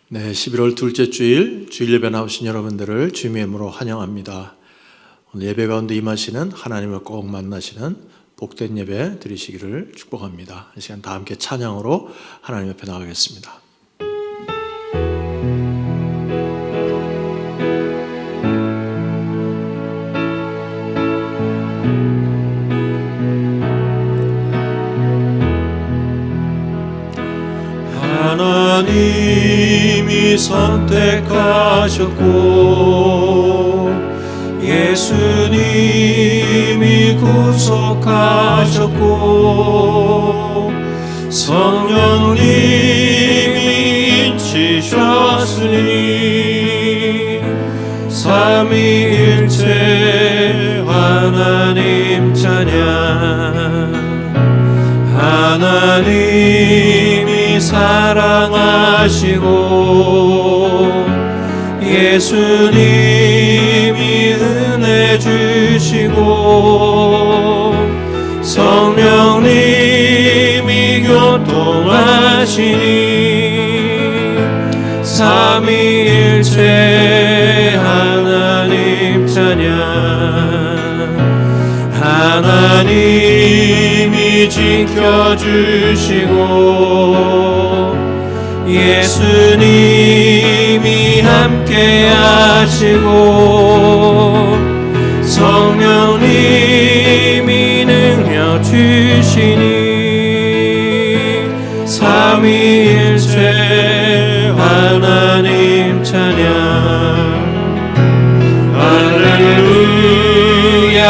네, 11월 둘째 주일 예배 나오신 여러분들을 주님의 이름으로 환영합니다. 오늘 예배 가운데 임하시는 하나님을 꼭 만나시는 복된 예배 드리시기를 축복합니다. 이 시간 다 함께 찬양으로 하나님 앞에 나가겠습니다. 하나님이 선택하셨고 예수님이 구속하셨고 성령님이 인치셨으니 삼위일체 하나님 찬양. 하나님이 사랑하시고 예수님이 은혜 주시고 성령님이 교통하시니 삼위일체 하나님 찬양. 하나님이 지켜주시고 예수님이 함께 하시고 성령님이 능력 주시니 삼위일체 하나님 찬양. 할렐루야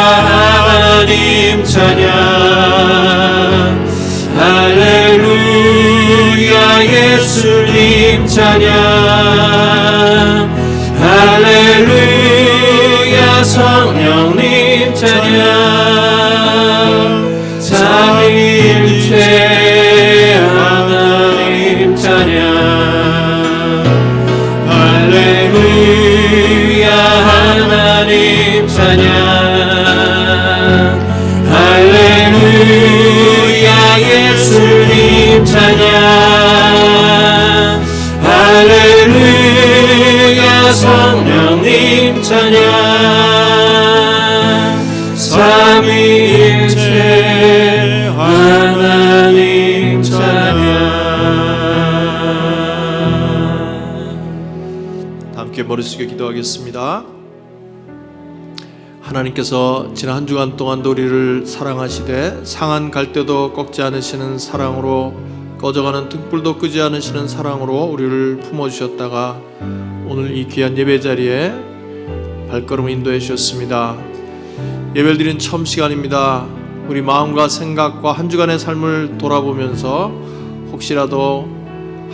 하나님 찬양. 할렐루야 예수님 찬양. 할렐루야 성령님 찬양. 삼위일체 하나님 찬양. 할렐루야 하나님 찬양. 할렐루야 예수님 찬양. 할렐루야 성령님 찬양. 삼위일체 하나님 찬양. 다 함께 머리 숙여 기도하겠습니다. 하나님께서 지난 한 주간 동안도 우리를 사랑하시되 상한 갈대도 꺾지 않으시는 사랑으로 꺼져가는 등불도 끄지 않으시는 사랑으로 우리를 품어주셨다가 오늘 이 귀한 예배 자리에 발걸음을 인도해 주셨습니다. 예배를 드리는 처음 시간입니다. 우리 마음과 생각과 한 주간의 삶을 돌아보면서 혹시라도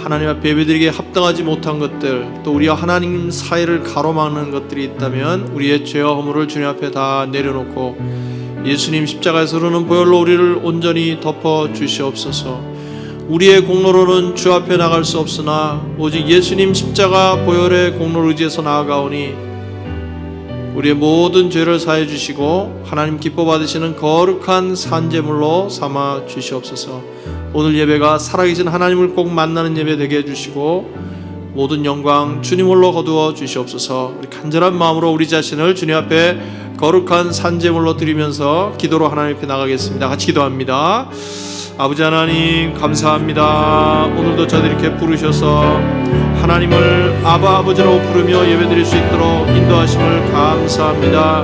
하나님 앞에 예배드리기에 합당하지 못한 것들, 또 우리와 하나님 사이를 가로막는 것들이 있다면 우리의 죄와 허물을 주님 앞에 다 내려놓고 예수님 십자가에서 흐르는 보혈로 우리를 온전히 덮어 주시옵소서. 우리의 공로로는 주 앞에 나갈 수 없으나 오직 예수님 십자가 보혈의 공로를 의지해서 나아가오니 우리의 모든 죄를 사해 주시고 하나님 기뻐 받으시는 거룩한 산제물로 삼아 주시옵소서. 오늘 예배가 살아계신 하나님을 꼭 만나는 예배 되게 해주시고 모든 영광 주님 홀로 거두어 주시옵소서. 우리 간절한 마음으로 우리 자신을 주님 앞에 거룩한 산제물로 드리면서 기도로 하나님 앞에 나가겠습니다. 같이 기도합니다. 아버지 하나님 감사합니다. 오늘도 저들 이렇게 부르셔서 하나님을 아바 아버지라고 부르며 예배드릴 수 있도록 인도하심을 감사합니다.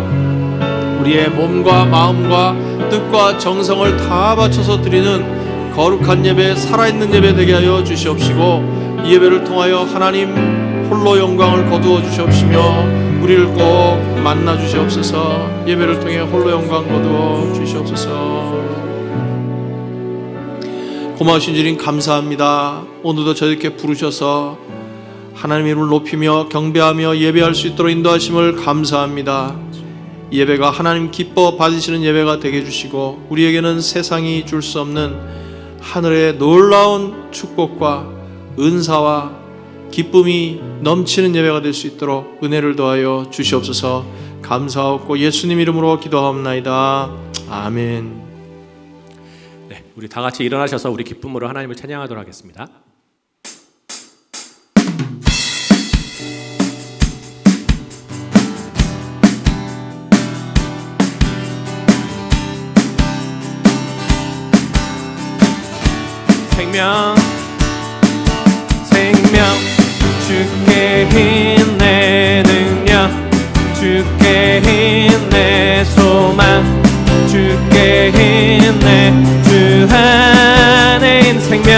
우리의 몸과 마음과 뜻과 정성을 다 바쳐서 드리는 거룩한 예배, 살아있는 예배 되게 하여 주시옵시고 이 예배를 통하여 하나님 홀로 영광을 거두어 주시옵시며 우리를 꼭 만나 주시옵소서. 예배를 통해 홀로 영광 거두어 주시옵소서. 고마우신 주님 감사합니다. 오늘도 저희께 부르셔서 하나님의 이름을 높이며 경배하며 예배할 수 있도록 인도하심을 감사합니다. 예배가 하나님 기뻐 받으시는 예배가 되게 해주시고 우리에게는 세상이 줄 수 없는 하늘의 놀라운 축복과 은사와 기쁨이 넘치는 예배가 될 수 있도록 은혜를 더하여 주시옵소서. 감사하고 예수님 이름으로 기도하옵나이다. 아멘. 네, 우리 다 같이 일어나셔서 우리 기쁨으로 하나님을 찬양하도록 하겠습니다. 힘 내 능력 주께 힘 내 소망 주께 힘 내 주 안에 있는 생명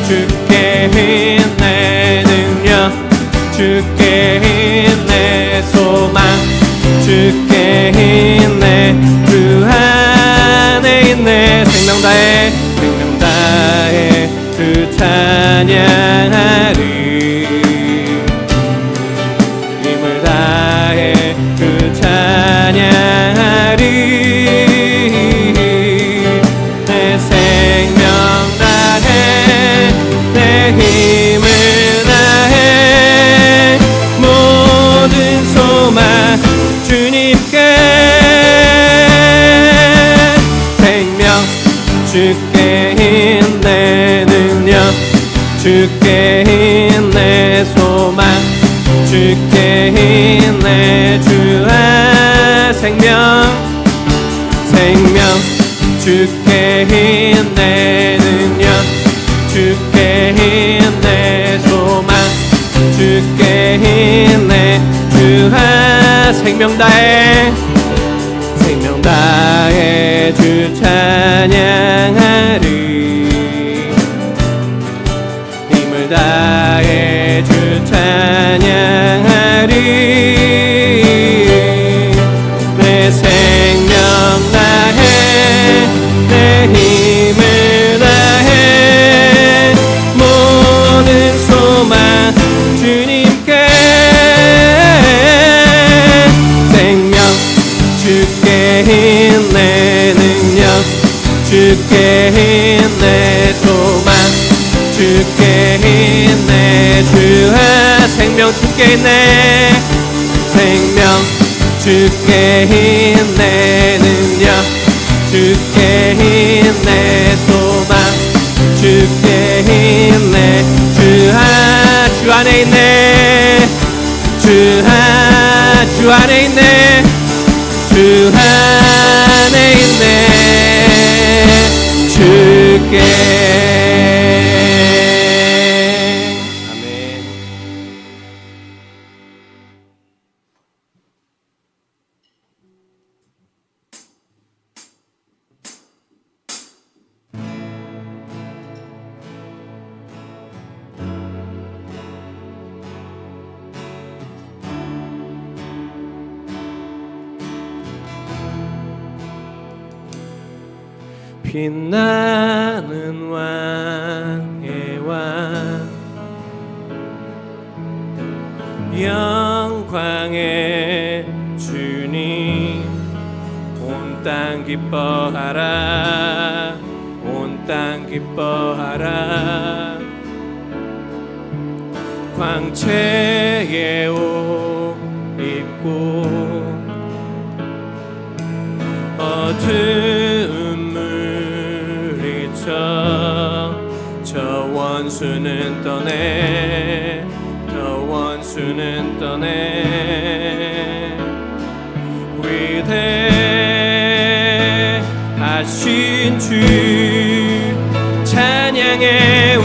주께 힘 내 능력 주께 힘 내 소망 주께 힘 내 주 안에 있네 생명 다해 주 찬양하리 힘을 다해 주 찬양하리 내 생명 다해 내 힘을 다해 모든 소망 주님께 생명 주께 힘 내 능력 주께 힘 내 소망 주께 힘 내 주의 생명 주께 힘 내 능력 주께 힘 내 소망 주께 힘 내 주의 생명 다해 주 찬양하리 힘을 다해 주 찬양하리 내 생명 다해 내 힘을 다해 모든 소망 주님께 생명 주께 힘 내 능력 주께 힘 내 소망 주께 힘 내 주의 생명 주께 있네 생명 주께 힘 내 능력 주께 힘 내 소망 주께 힘 내 주 안에 있네 주 안에 있네 주 안에 있네 주께 아멘. 빛나는 왕의 왕 영광의 주님 온 땅 기뻐하라 온 땅 기뻐하라 광채의 옷 입고 어두운 저 원수는 떠내 저 원수는 떠내 위대하신 주 찬양의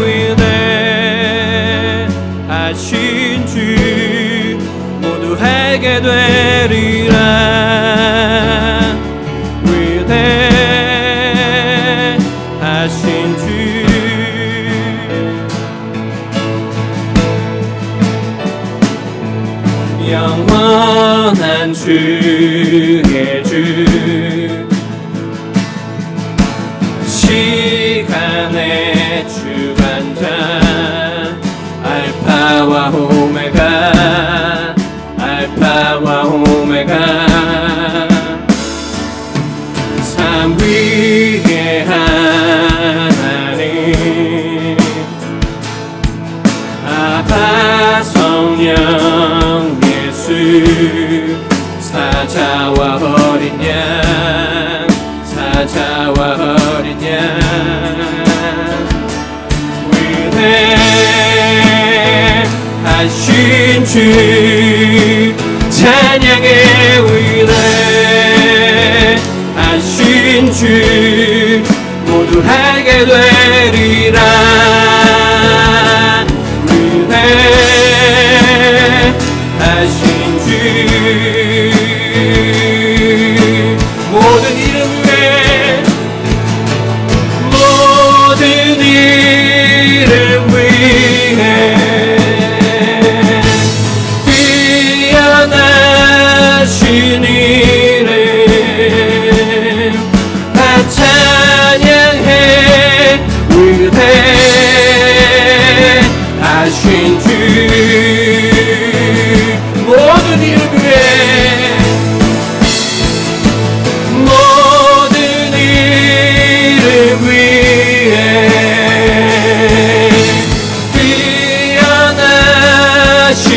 위대하신 주 모두 알게 되리라 위대하신 주 영원한 주의 주 시간의 주관자 알파와 오메가 알파와 오메가 삼위의 하나님 아바 성령 사자와 어린 양 사자와 어린 양 위대하신 주 찬양의 위대하신 주 모두 알게 되리라 위대하신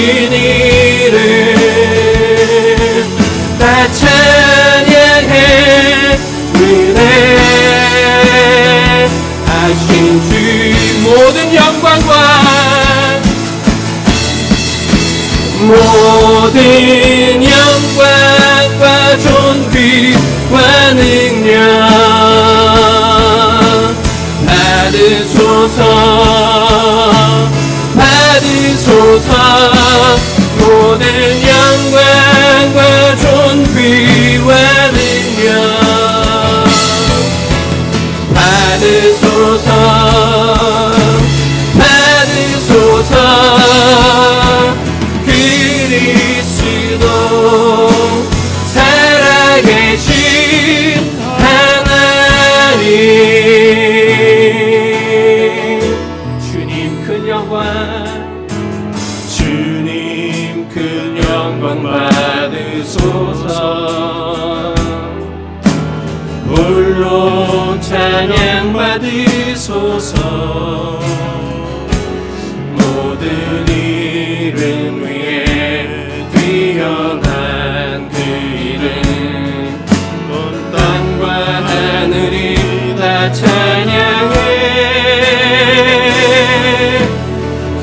이름 다 찬양해 은혜하신 주 모든 영광과 존귀와 능력 받으소서 모든 영광과 존귀와 능력 받으소서 그리스도 살아계신 하나님 주님 큰 영광 받으소서 홀로 찬양 받으소서 모든 이름 위에 뛰어난 그 이름 온 땅과 하늘이 다 찬양해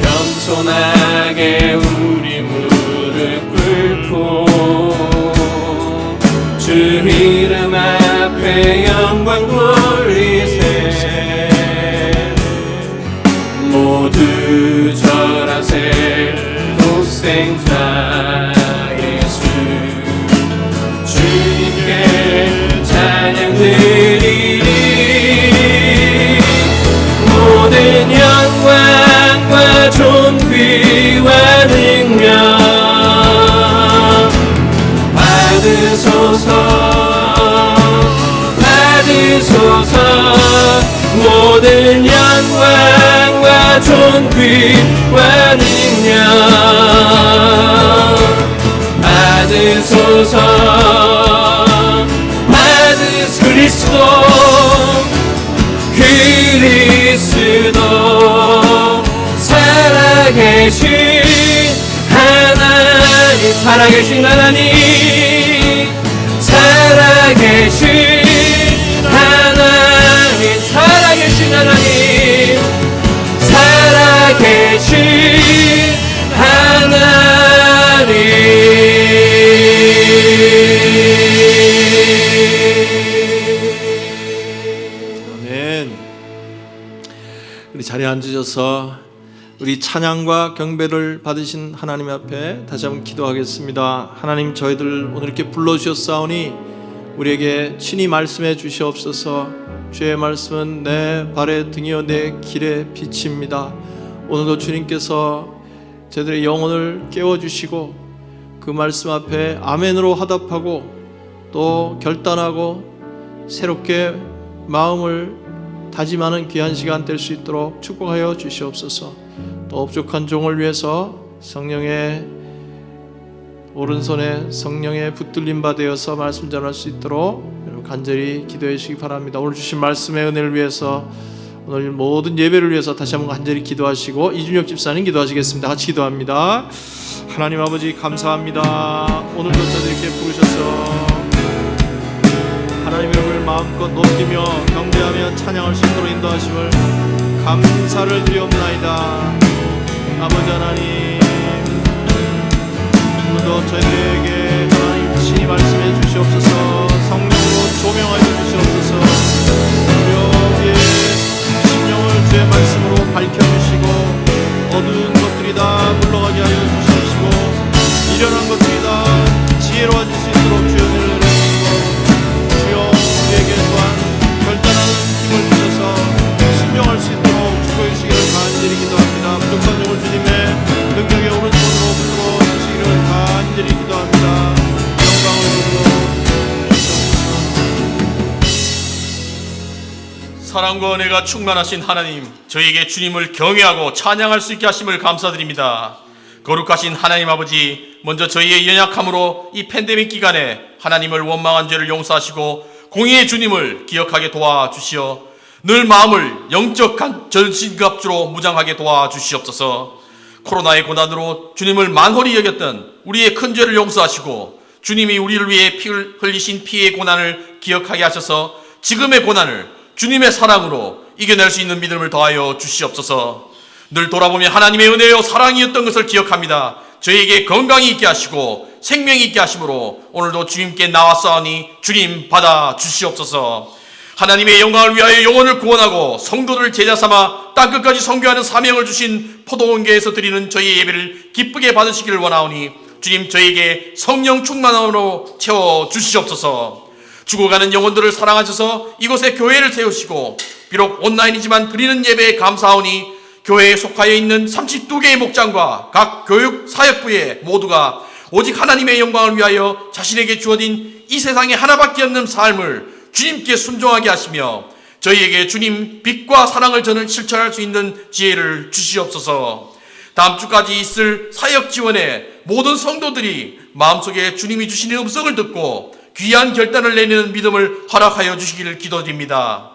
겸손하게 우리 무릎 꿇고 주 이름 앞에 영광 돌리세 모두 절하세 독생자 예수 주님께 찬양 드리리 모든 영광과 존귀와 능력 받으소서 모든 영광과 존귀와 능력 받으소서 그리스도 살아계신 하나님 살아계신 하나님 아멘. 우리 자리에 앉으셔서 우리 찬양과 경배를 받으신 하나님 앞에 다시 한번 기도하겠습니다. 하나님, 저희들 오늘 이렇게 불러주셨사오니 우리에게 친히 말씀해 주시옵소서. 주의 말씀은 내 발의 등이요 내 길의 빛입니다. 오늘도 주님께서 저희들의 영혼을 깨워주시고 그 말씀 앞에 아멘으로 화답하고 또 결단하고 새롭게 마음을 다짐하는 귀한 시간 될 수 있도록 축복하여 주시옵소서. 또 업족한 종을 위해서 성령의 오른손에 성령의 붙들림 받아서 말씀 전할 수 있도록 여러분 간절히 기도해 주시기 바랍니다. 오늘 주신 말씀의 은혜를 위해서 오늘 모든 예배를 위해서 다시 한번 간절히 기도하시고 이준혁 집사님 기도하시겠습니다. 같이 기도합니다. 하나님 아버지 감사합니다. 오늘도 저들에게 부르셔서 하나님 이름을 마음껏 높이며 경배하며 찬양할 수 있도록 인도하심을 감사를 드리옵나이다. 아버지 하나님, 오늘도 저희에게 하나님 친히 말씀해 주시옵소서. 성령으로 조명하여 주시옵소서. 우리의 심령을 주의 말씀으로 밝혀주시고 어두운 것들이 다 물러가게 하여 주시옵시고 미련한 것들이 다 지혜로워질 수 있도록 주여 은혜를 내려주시고 주여 우리에게 또한 결단하는 힘을 주셔서 순종할 수 있도록 축복해 주시기를 간절히 기도합니다. 부족한 종을 주님의 능력의 오른손으로 붙들어 주시기를 간절히 기도합니다. 영광을 드리고 사랑과 은혜가 충만하신 하나님, 저희에게 주님을 경외하고 찬양할 수 있게 하심을 감사드립니다. 거룩하신 하나님 아버지, 먼저 저희의 연약함으로 이 팬데믹 기간에 하나님을 원망한 죄를 용서하시고 공의의 주님을 기억하게 도와주시어 늘 마음을 영적 전신갑주로 무장하게 도와주시옵소서. 코로나의 고난으로 주님을 만홀히 여겼던 우리의 큰 죄를 용서하시고 주님이 우리를 위해 피를 흘리신 피의 고난을 기억하게 하셔서 지금의 고난을 주님의 사랑으로 이겨낼 수 있는 믿음을 더하여 주시옵소서. 늘 돌아보면 하나님의 은혜요 사랑이었던 것을 기억합니다. 저희에게 건강이 있게 하시고 생명이 있게 하심으로 오늘도 주님께 나왔사오니 주님 받아 주시옵소서. 하나님의 영광을 위하여 영혼을 구원하고 성도들을 제자 삼아 땅끝까지 선교하는 사명을 주신 포도원교회에서 드리는 저희의 예배를 기쁘게 받으시기를 원하오니 주님 저희에게 성령 충만함으로 채워 주시옵소서. 죽어가는 영혼들을 사랑하셔서 이곳에 교회를 세우시고 비록 온라인이지만 드리는 예배에 감사하오니 교회에 속하여 있는 32개의 목장과 각 교육 사역부의 모두가 오직 하나님의 영광을 위하여 자신에게 주어진 이 세상에 하나밖에 없는 삶을 주님께 순종하게 하시며 저희에게 주님 빛과 사랑을 저는 실천할 수 있는 지혜를 주시옵소서. 다음 주까지 있을 사역 지원에 모든 성도들이 마음속에 주님이 주시는 음성을 듣고 귀한 결단을 내리는 믿음을 허락하여 주시기를 기도드립니다.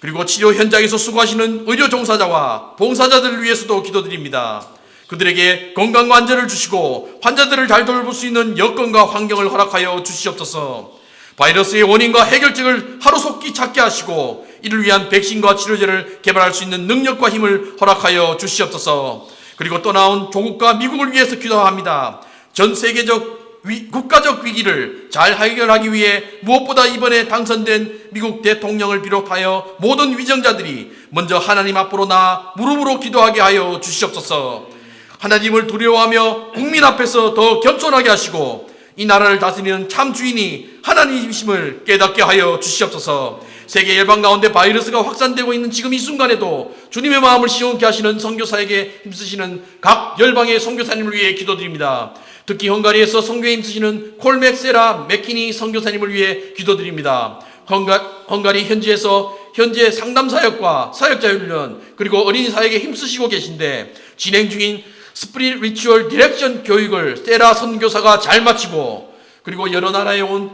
그리고 치료 현장에서 수고하시는 의료 종사자와 봉사자들을 위해서도 기도드립니다. 그들에게 건강과 안전을 주시고 환자들을 잘 돌볼 수 있는 여건과 환경을 허락하여 주시옵소서. 바이러스의 원인과 해결책을 하루속히 찾게 하시고 이를 위한 백신과 치료제를 개발할 수 있는 능력과 힘을 허락하여 주시옵소서. 그리고 떠나온 조국과 미국을 위해서 기도합니다. 전 세계적 국가적 위기를 잘 해결하기 위해 무엇보다 이번에 당선된 미국 대통령을 비롯하여 모든 위정자들이 먼저 하나님 앞으로 나아 무릎으로 기도하게 하여 주시옵소서. 하나님을 두려워하며 국민 앞에서 더 겸손하게 하시고 이 나라를 다스리는 참 주인이 하나님이심을 깨닫게 하여 주시옵소서. 세계 열방 가운데 바이러스가 확산되고 있는 지금 이 순간에도 주님의 마음을 시원케 하시는 선교사에게 힘쓰시는 각 열방의 선교사님을 위해 기도드립니다. 특히 헝가리에서 선교에 힘쓰시는 콜맥세라 맥키니 선교사님을 위해 기도드립니다. 헝가리 현재 상담 사역과 사역자 훈련 그리고 어린이 사역에 힘쓰시고 계신데 진행 중인 스피릿 리추얼 디렉션 교육을 세라 선교사가 잘 마치고 그리고 여러 나라에 온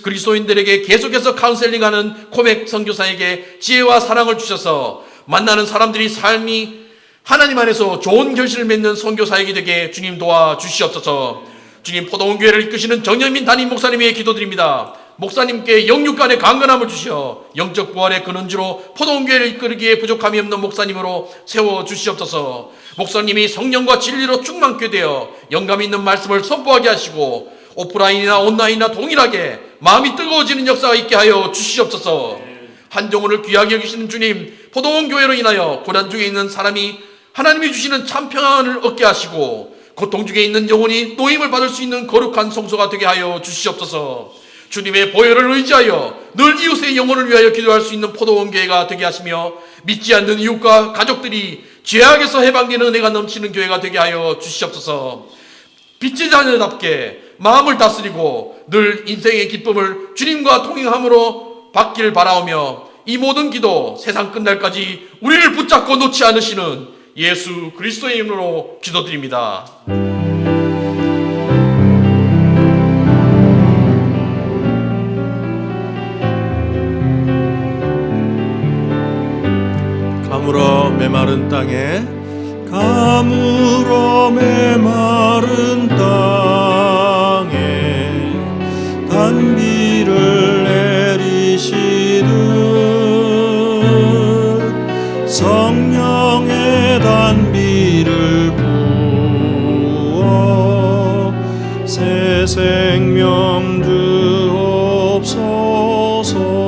그리스도인들에게 계속해서 카운셀링하는 코맥 선교사에게 지혜와 사랑을 주셔서 만나는 사람들이 삶이 하나님 안에서 좋은 결실을 맺는 선교사에게 되게 주님 도와주시옵소서. 주님 포도원교회를 이끄시는 정현민 담임 목사님에게 기도드립니다. 목사님께 영육간의 강건함을 주시어 영적 부활의 근원지로 포도원교회를 이끌기에 부족함이 없는 목사님으로 세워주시옵소서. 목사님이 성령과 진리로 충만케 되어 영감 있는 말씀을 선포하게 하시고 오프라인이나 온라인이나 동일하게 마음이 뜨거워지는 역사가 있게 하여 주시옵소서. 한정훈을 귀하게 여기시는 주님, 포도원교회로 인하여 고난 중에 있는 사람이 하나님이 주시는 참 평안을 얻게 하시고 고통 중에 있는 영혼이 노임을 받을 수 있는 거룩한 성소가 되게 하여 주시옵소서. 주님의 보혈을 의지하여 늘 이웃의 영혼을 위하여 기도할 수 있는 포도원교회가 되게 하시며 믿지 않는 이웃과 가족들이 죄악에서 해방되는 은혜가 넘치는 교회가 되게 하여 주시옵소서. 빛의 자녀답게 마음을 다스리고 늘 인생의 기쁨을 주님과 동행함으로 받기를 바라오며 이 모든 기도 세상 끝날까지 우리를 붙잡고 놓지 않으시는 예수 그리스도의 이름으로 기도드립니다. 가물어 메마른 땅에 가물어 메마른 땅에 단비를 내리시듯 성령의 단비를 부어 새 생명 주옵소서.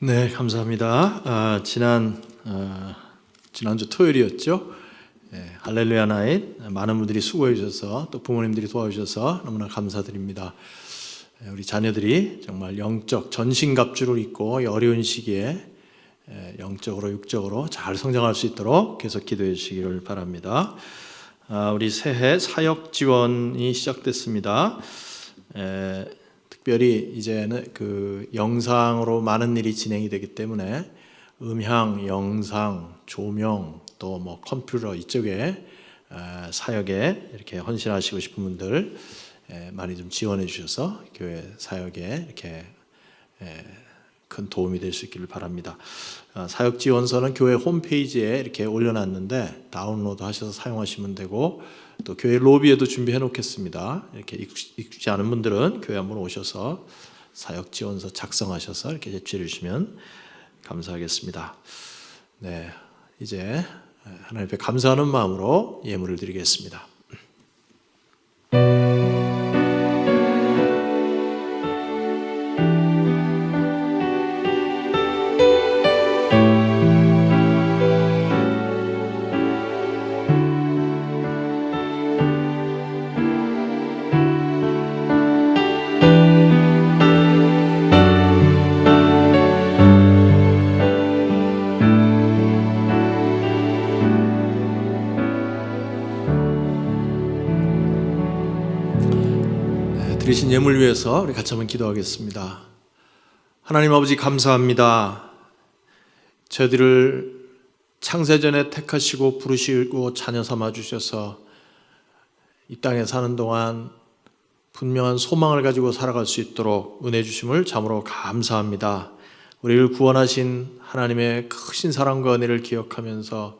네, 감사합니다. 지난주 토요일이었죠. 할렐루야 나잇 많은 분들이 수고해 주셔서 또 부모님들이 도와주셔서 너무나 감사드립니다. 우리 자녀들이 정말 영적 전신갑주를 입고 이 어려운 시기에 영적으로 육적으로 잘 성장할 수 있도록 계속 기도해 주시기를 바랍니다. 우리 새해 사역 지원이 시작됐습니다. 특별히 이제는 그 영상으로 많은 일이 진행이 되기 때문에 음향, 영상, 조명 또 뭐 컴퓨터 이쪽에 사역에 이렇게 헌신하시고 싶은 분들 많이 좀 지원해 주셔서 교회 사역에 이렇게 큰 도움이 될 수 있기를 바랍니다. 사역 지원서는 교회 홈페이지에 이렇게 올려놨는데 다운로드 하셔서 사용하시면 되고 또 교회 로비에도 준비해 놓겠습니다. 이렇게 익숙지 않은 분들은 교회 한번 오셔서 사역 지원서 작성하셔서 이렇게 제출해 주시면 감사하겠습니다. 네, 이제 하나님 앞에 감사하는 마음으로 예물을 드리겠습니다. 드리신 예물 위해서 우리 같이 한번 기도하겠습니다. 하나님 아버지 감사합니다. 저희들을 창세전에 택하시고 부르시고 자녀 삼아 주셔서 이 땅에 사는 동안 분명한 소망을 가지고 살아갈 수 있도록 은혜 주심을 참으로 감사합니다. 우리를 구원하신 하나님의 크신 사랑과 은혜를 기억하면서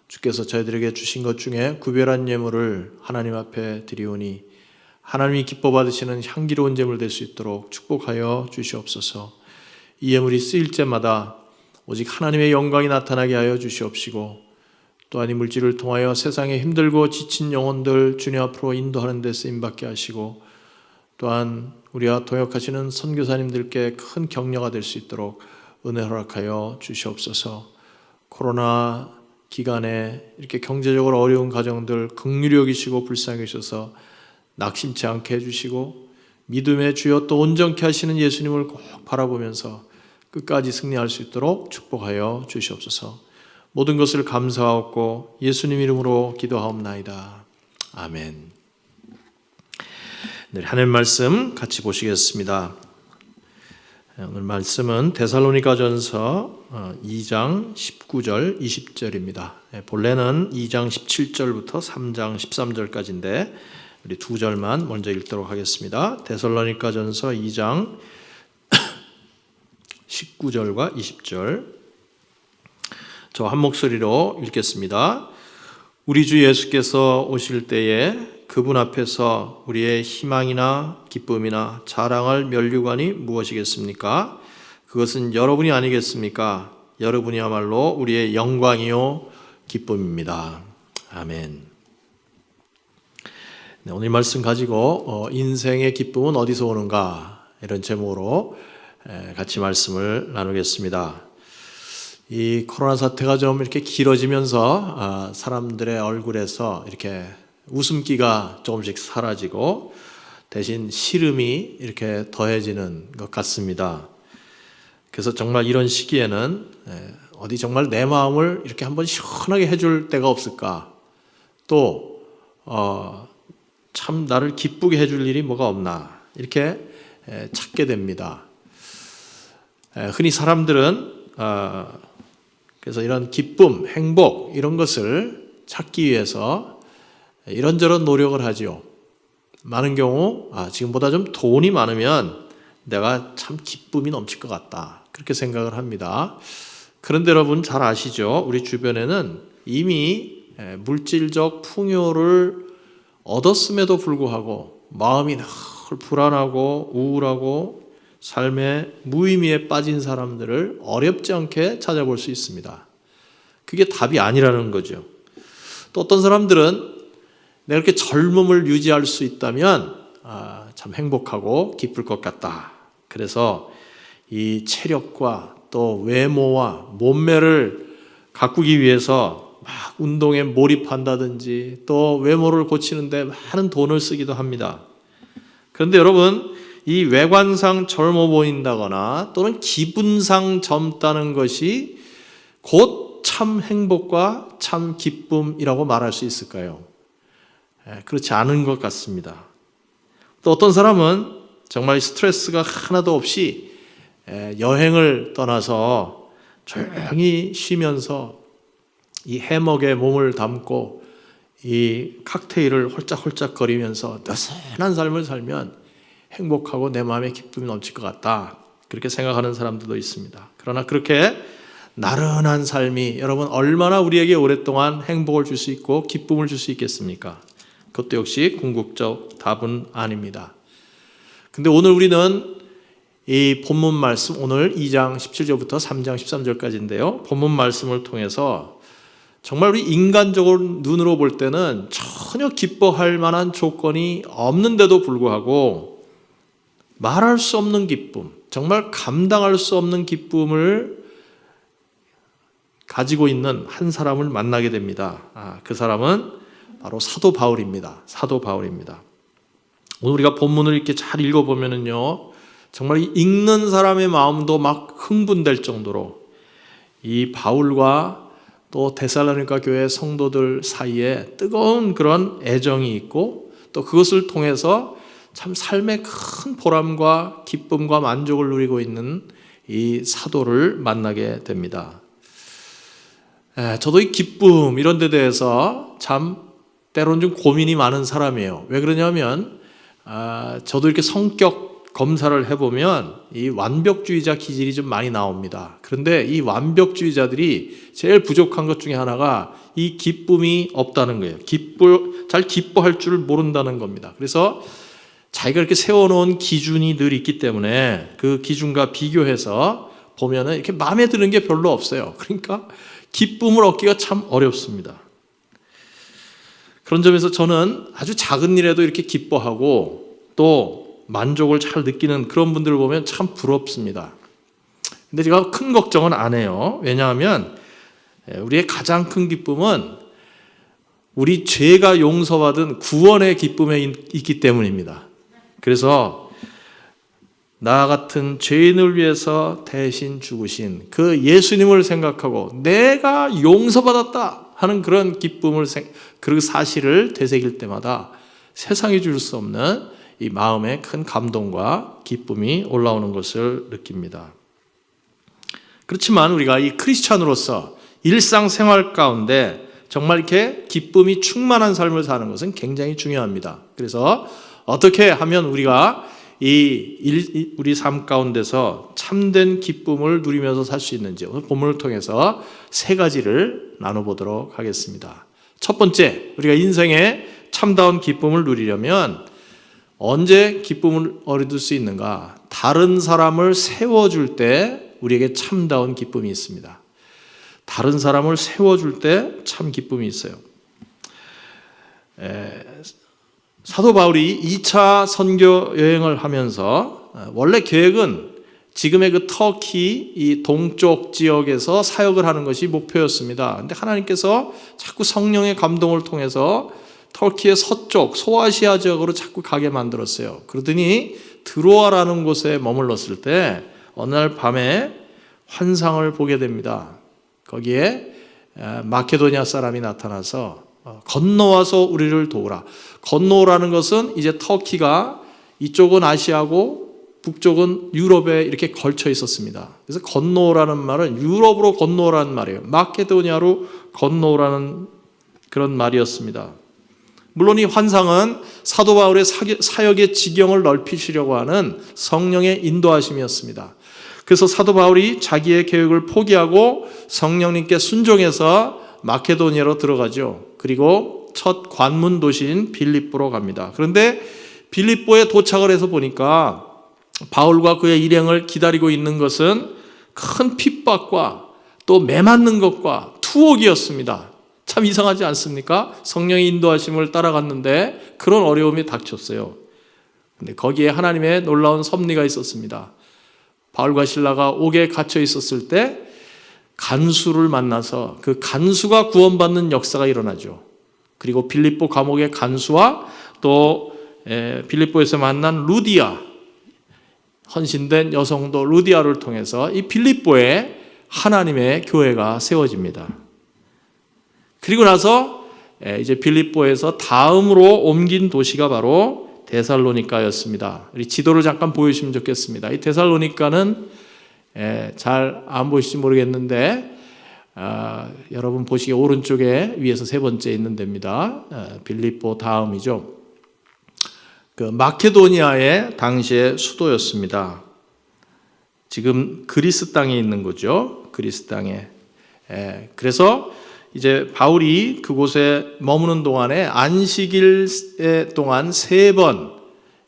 주께서 저희들에게 주신 것 중에 구별한 예물을 하나님 앞에 드리오니 하나님이 기뻐 받으시는 향기로운 제물 될 수 있도록 축복하여 주시옵소서. 이 예물이 쓰일 때마다 오직 하나님의 영광이 나타나게 하여 주시옵시고 또한 이 물질을 통하여 세상에 힘들고 지친 영혼들 주님 앞으로 인도하는 데 쓰임받게 하시고 또한 우리와 동역하시는 선교사님들께 큰 격려가 될 수 있도록 은혜 허락하여 주시옵소서. 코로나 기간에 이렇게 경제적으로 어려운 가정들 긍휼히 여기시고 불쌍히 여기셔서 낙심치 않게 해주시고 믿음의 주여 또 온전케 하시는 예수님을 꼭 바라보면서 끝까지 승리할 수 있도록 축복하여 주시옵소서. 모든 것을 감사하옵고 예수님 이름으로 기도하옵나이다. 아멘. 네, 하나님 말씀 같이 보시겠습니다. 오늘 말씀은 데살로니가전서 2장 19절 20절입니다. 본래는 2장 17절부터 3장 13절까지인데 우리 두 절만 먼저 읽도록 하겠습니다. 데살로니가전서 2장 19절과 20절 저 한 목소리로 읽겠습니다. 우리 주 예수께서 오실 때에 그분 앞에서 우리의 희망이나 기쁨이나 자랑할 면류관이 무엇이겠습니까? 그것은 여러분이 아니겠습니까? 여러분이야말로 우리의 영광이요 기쁨입니다. 아멘. 네, 오늘 말씀 가지고 인생의 기쁨은 어디서 오는가 이런 제목으로 같이 말씀을 나누겠습니다. 이 코로나 사태가 좀 이렇게 길어지면서 사람들의 얼굴에서 이렇게 웃음기가 조금씩 사라지고 대신 시름이 이렇게 더해지는 것 같습니다. 그래서 정말 이런 시기에는 어디 정말 내 마음을 이렇게 한번 시원하게 해줄 때가 없을까? 또 참 나를 기쁘게 해줄 일이 뭐가 없나 이렇게 찾게 됩니다. 흔히 사람들은 그래서 이런 기쁨, 행복 이런 것을 찾기 위해서 이런저런 노력을 하죠. 많은 경우 지금보다 좀 돈이 많으면 내가 참 기쁨이 넘칠 것 같다 그렇게 생각을 합니다. 그런데 여러분 잘 아시죠? 우리 주변에는 이미 물질적 풍요를 얻었음에도 불구하고 마음이 늘 불안하고 우울하고 삶의 무의미에 빠진 사람들을 어렵지 않게 찾아볼 수 있습니다. 그게 답이 아니라는 거죠. 또 어떤 사람들은 내가 이렇게 젊음을 유지할 수 있다면 참 행복하고 기쁠 것 같다. 그래서 이 체력과 또 외모와 몸매를 가꾸기 위해서 막 운동에 몰입한다든지 또 외모를 고치는데 많은 돈을 쓰기도 합니다. 그런데 여러분, 이 외관상 젊어 보인다거나 또는 기분상 젊다는 것이 곧 참 행복과 참 기쁨이라고 말할 수 있을까요? 그렇지 않은 것 같습니다. 또 어떤 사람은 정말 스트레스가 하나도 없이 여행을 떠나서 조용히 쉬면서 이 해먹에 몸을 담고 이 칵테일을 홀짝홀짝거리면서 느슨한 삶을 살면 행복하고 내 마음에 기쁨이 넘칠 것 같다, 그렇게 생각하는 사람들도 있습니다. 그러나 그렇게 나른한 삶이 여러분 얼마나 우리에게 오랫동안 행복을 줄 수 있고 기쁨을 줄 수 있겠습니까? 그것도 역시 궁극적 답은 아닙니다. 근데 오늘 우리는 이 본문 말씀, 오늘 2장 17절부터 3장 13절까지인데요. 본문 말씀을 통해서 정말 우리 인간적으로 눈으로 볼 때는 전혀 기뻐할 만한 조건이 없는데도 불구하고 말할 수 없는 기쁨, 정말 감당할 수 없는 기쁨을 가지고 있는 한 사람을 만나게 됩니다. 그 사람은 바로 사도 바울입니다. 사도 바울입니다. 오늘 우리가 본문을 이렇게 잘 읽어보면은요, 정말 읽는 사람의 마음도 막 흥분될 정도로 이 바울과 또 데살로니가 교회 성도들 사이에 뜨거운 그런 애정이 있고 또 그것을 통해서 참 삶의 큰 보람과 기쁨과 만족을 누리고 있는 이 사도를 만나게 됩니다. 저도 이 기쁨 이런 데 대해서 참 때로는 좀 고민이 많은 사람이에요. 왜 그러냐면 저도 이렇게 성격 검사를 해보면 이 완벽주의자 기질이 좀 많이 나옵니다. 그런데 이 완벽주의자들이 제일 부족한 것 중에 하나가 이 기쁨이 없다는 거예요. 잘 기뻐할 줄 모른다는 겁니다. 그래서 자기가 이렇게 세워놓은 기준이 늘 있기 때문에 그 기준과 비교해서 보면은 이렇게 마음에 드는 게 별로 없어요. 그러니까 기쁨을 얻기가 참 어렵습니다. 그런 점에서 저는 아주 작은 일에도 이렇게 기뻐하고 또 만족을 잘 느끼는 그런 분들을 보면 참 부럽습니다. 근데 제가 큰 걱정은 안 해요. 왜냐하면 우리의 가장 큰 기쁨은 우리 죄가 용서받은 구원의 기쁨에 있기 때문입니다. 그래서 나 같은 죄인을 위해서 대신 죽으신 그 예수님을 생각하고 내가 용서받았다 하는 그런 기쁨을, 그 사실을 되새길 때마다 세상이 줄 수 없는 이 마음에 큰 감동과 기쁨이 올라오는 것을 느낍니다. 그렇지만 우리가 이 크리스찬으로서 일상생활 가운데 정말 이렇게 기쁨이 충만한 삶을 사는 것은 굉장히 중요합니다. 그래서 어떻게 하면 우리가 우리 삶 가운데서 참된 기쁨을 누리면서 살 수 있는지 오늘 본문을 통해서 세 가지를 나눠보도록 하겠습니다. 첫 번째, 우리가 인생에 참다운 기쁨을 누리려면 언제 기쁨을 얻을 수 있는가? 다른 사람을 세워줄 때 우리에게 참다운 기쁨이 있습니다. 다른 사람을 세워줄 때 참 기쁨이 있어요. 사도 바울이 2차 선교 여행을 하면서 원래 계획은 지금의 그 터키 이 동쪽 지역에서 사역을 하는 것이 목표였습니다. 그런데 하나님께서 자꾸 성령의 감동을 통해서 터키의 서쪽 소아시아 지역으로 자꾸 가게 만들었어요. 그러더니 드로아라는 곳에 머물렀을 때 어느 날 밤에 환상을 보게 됩니다. 거기에 마케도니아 사람이 나타나서 건너와서 우리를 도우라. 건너오라는 것은 이제 터키가 이쪽은 아시아고 북쪽은 유럽에 이렇게 걸쳐 있었습니다. 그래서 건너오라는 말은 유럽으로 건너오라는 말이에요. 마케도니아로 건너오라는 그런 말이었습니다. 물론 이 환상은 사도 바울의 사역의 지경을 넓히시려고 하는 성령의 인도하심이었습니다. 그래서 사도 바울이 자기의 계획을 포기하고 성령님께 순종해서 마케도니아로 들어가죠. 그리고 첫 관문 도시인 빌립보로 갑니다. 그런데 빌립보에 도착을 해서 보니까 바울과 그의 일행을 기다리고 있는 것은 큰 핍박과 또 매맞는 것과 투옥이었습니다. 참 이상하지 않습니까? 성령의 인도하심을 따라갔는데 그런 어려움이 닥쳤어요. 근데 거기에 하나님의 놀라운 섭리가 있었습니다. 바울과 실라가 옥에 갇혀 있었을 때 간수를 만나서 그 간수가 구원받는 역사가 일어나죠. 그리고 빌립보 감옥의 간수와 또 빌립보에서 만난 루디아, 헌신된 여성도 루디아를 통해서 이 빌립보에 하나님의 교회가 세워집니다. 그리고 나서 이제 빌립보에서 다음으로 옮긴 도시가 바로 데살로니가였습니다. 우리 지도를 잠깐 보여주시면 좋겠습니다. 이 데살로니가는 잘 안 보이실지 모르겠는데 여러분 보시기에 오른쪽에 위에서 세 번째 있는 데입니다. 빌립보 다음이죠. 그 마케도니아의 당시의 수도였습니다. 지금 그리스 땅에 있는 거죠. 그리스 땅에. 그래서 이제 바울이 그곳에 머무는 동안에 안식일 동안 3번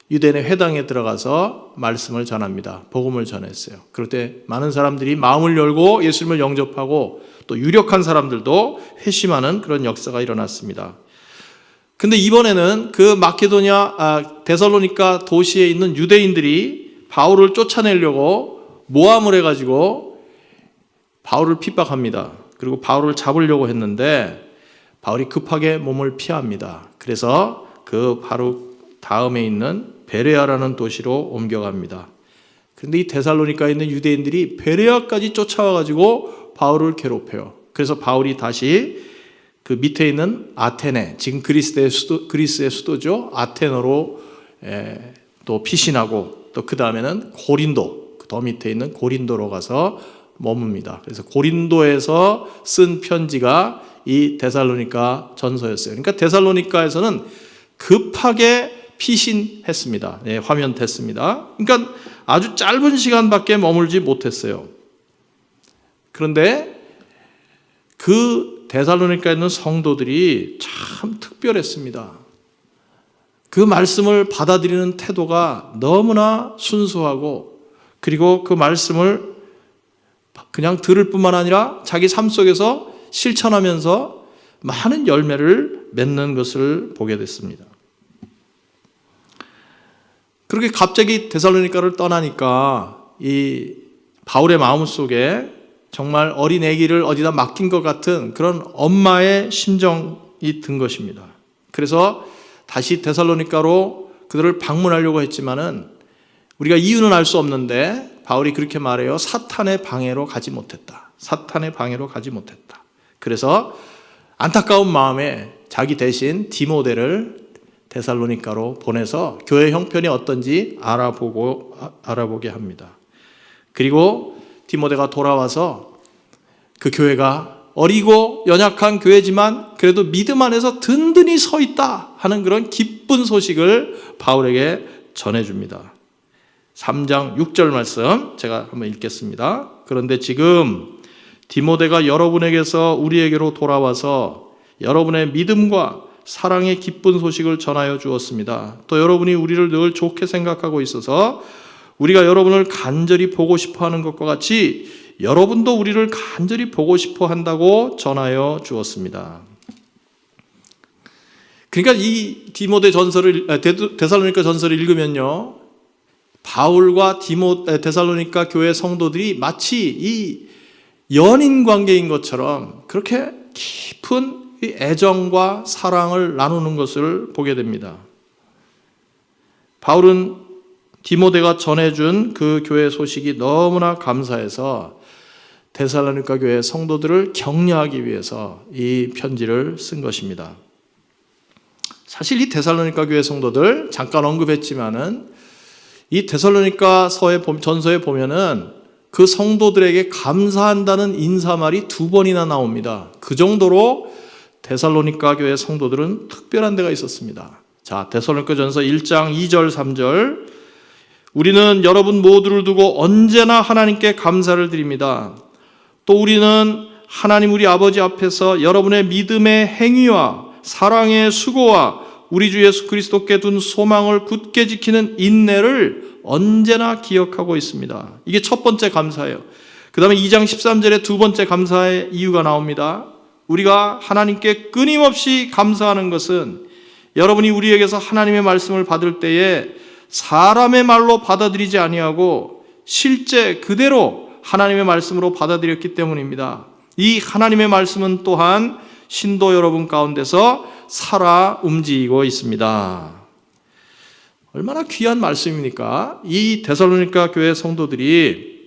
유대인의 회당에 들어가서 말씀을 전합니다. 복음을 전했어요. 그럴 때 많은 사람들이 마음을 열고 예수님을 영접하고 또 유력한 사람들도 회심하는 그런 역사가 일어났습니다. 근데 이번에는 그 마케도니아 데살로니가 도시에 있는 유대인들이 바울을 쫓아내려고 모함을 해가지고 바울을 핍박합니다. 그리고 바울을 잡으려고 했는데 바울이 급하게 몸을 피합니다. 그래서 그 바로 다음에 있는 베레아라는 도시로 옮겨갑니다. 그런데 이 데살로니가에 있는 유대인들이 베레아까지 쫓아와가지고 바울을 괴롭혀요. 그래서 바울이 다시 그 밑에 있는 아테네, 지금 그리스의 수도죠. 아테네로 또 피신하고 또 그 다음에는 고린도, 더 밑에 있는 고린도로 가서 머뭅니다. 그래서 고린도에서 쓴 편지가 이 데살로니가 전서였어요. 그러니까 데살로니가에서는 급하게 피신했습니다. 화면 됐습니다. 그러니까 아주 짧은 시간밖에 머물지 못했어요. 그런데 그 데살로니가에 있는 성도들이 참 특별했습니다. 그 말씀을 받아들이는 태도가 너무나 순수하고 그리고 그 말씀을 그냥 들을 뿐만 아니라 자기 삶 속에서 실천하면서 많은 열매를 맺는 것을 보게 됐습니다. 그렇게 갑자기 데살로니가를 떠나니까 이 바울의 마음속에 정말 어린 아기를 어디다 맡긴 것 같은 그런 엄마의 심정이 든 것입니다. 그래서 다시 데살로니가로 그들을 방문하려고 했지만은 우리가 이유는 알 수 없는데 바울이 그렇게 말해요. 사탄의 방해로 가지 못했다. 사탄의 방해로 가지 못했다. 그래서 안타까운 마음에 자기 대신 디모데를 데살로니가로 보내서 교회 형편이 어떤지 알아보게 합니다. 그리고 디모데가 돌아와서 그 교회가 어리고 연약한 교회지만 그래도 믿음 안에서 든든히 서 있다 하는 그런 기쁜 소식을 바울에게 전해줍니다. 3장 6절 말씀 제가 한번 읽겠습니다. 그런데 지금 디모데가 여러분에게서 우리에게로 돌아와서 여러분의 믿음과 사랑의 기쁜 소식을 전하여 주었습니다. 또 여러분이 우리를 늘 좋게 생각하고 있어서 우리가 여러분을 간절히 보고 싶어 하는 것과 같이 여러분도 우리를 간절히 보고 싶어 한다고 전하여 주었습니다. 그러니까 이 데살로니가 전서를 읽으면요, 바울과 데살로니가 교회 성도들이 마치 이 연인 관계인 것처럼 그렇게 깊은 애정과 사랑을 나누는 것을 보게 됩니다. 바울은 디모데가 전해준 그 교회 소식이 너무나 감사해서 데살로니가 교회 성도들을 격려하기 위해서 이 편지를 쓴 것입니다. 사실 이 데살로니가 교회 성도들 잠깐 언급했지만은 이 데살로니가 전서에 보면은 그 성도들에게 감사한다는 인사말이 2번이나 나옵니다. 그 정도로 데살로니가 교회 성도들은 특별한 데가 있었습니다. 자, 데살로니가 전서 1장 2절 3절 우리는 여러분 모두를 두고 언제나 하나님께 감사를 드립니다. 또 우리는 하나님 우리 아버지 앞에서 여러분의 믿음의 행위와 사랑의 수고와 우리 주 예수 그리스도께 둔 소망을 굳게 지키는 인내를 언제나 기억하고 있습니다. 이게 첫 번째 감사예요. 그 다음에 2장 13절에 두 번째 감사의 이유가 나옵니다. 우리가 하나님께 끊임없이 감사하는 것은 여러분이 우리에게서 하나님의 말씀을 받을 때에 사람의 말로 받아들이지 아니하고 실제 그대로 하나님의 말씀으로 받아들였기 때문입니다. 이 하나님의 말씀은 또한 신도 여러분 가운데서 살아 움직이고 있습니다. 얼마나 귀한 말씀입니까? 이 데살로니가 교회 성도들이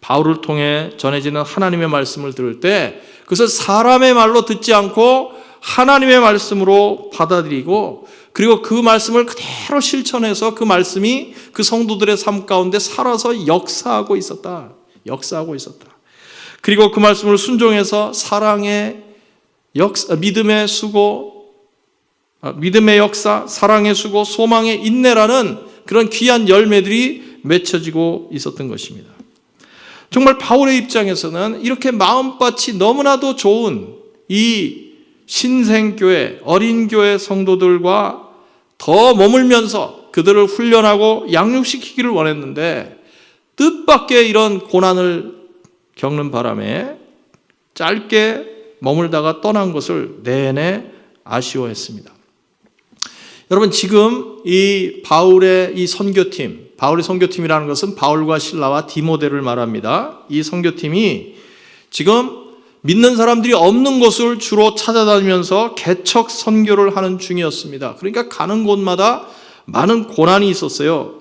바울을 통해 전해지는 하나님의 말씀을 들을 때 그것을 사람의 말로 듣지 않고 하나님의 말씀으로 받아들이고 그리고 그 말씀을 그대로 실천해서 그 말씀이 그 성도들의 삶 가운데 살아서 역사하고 있었다. 그리고 그 말씀을 순종해서 사랑의 역사, 믿음의 역사, 사랑의 수고, 소망의 인내라는 그런 귀한 열매들이 맺혀지고 있었던 것입니다. 정말 바울의 입장에서는 이렇게 마음밭이 너무나도 좋은 이 신생교회, 어린교회 성도들과 더 머물면서 그들을 훈련하고 양육시키기를 원했는데 뜻밖의 이런 고난을 겪는 바람에 짧게 머물다가 떠난 것을 내내 아쉬워했습니다. 여러분, 지금 이 바울의 이 선교팀, 바울의 선교팀이라는 것은 바울과 실라와 디모데를 말합니다. 이 선교팀이 지금 믿는 사람들이 없는 곳을 주로 찾아다니면서 개척 선교를 하는 중이었습니다. 그러니까 가는 곳마다 많은 고난이 있었어요.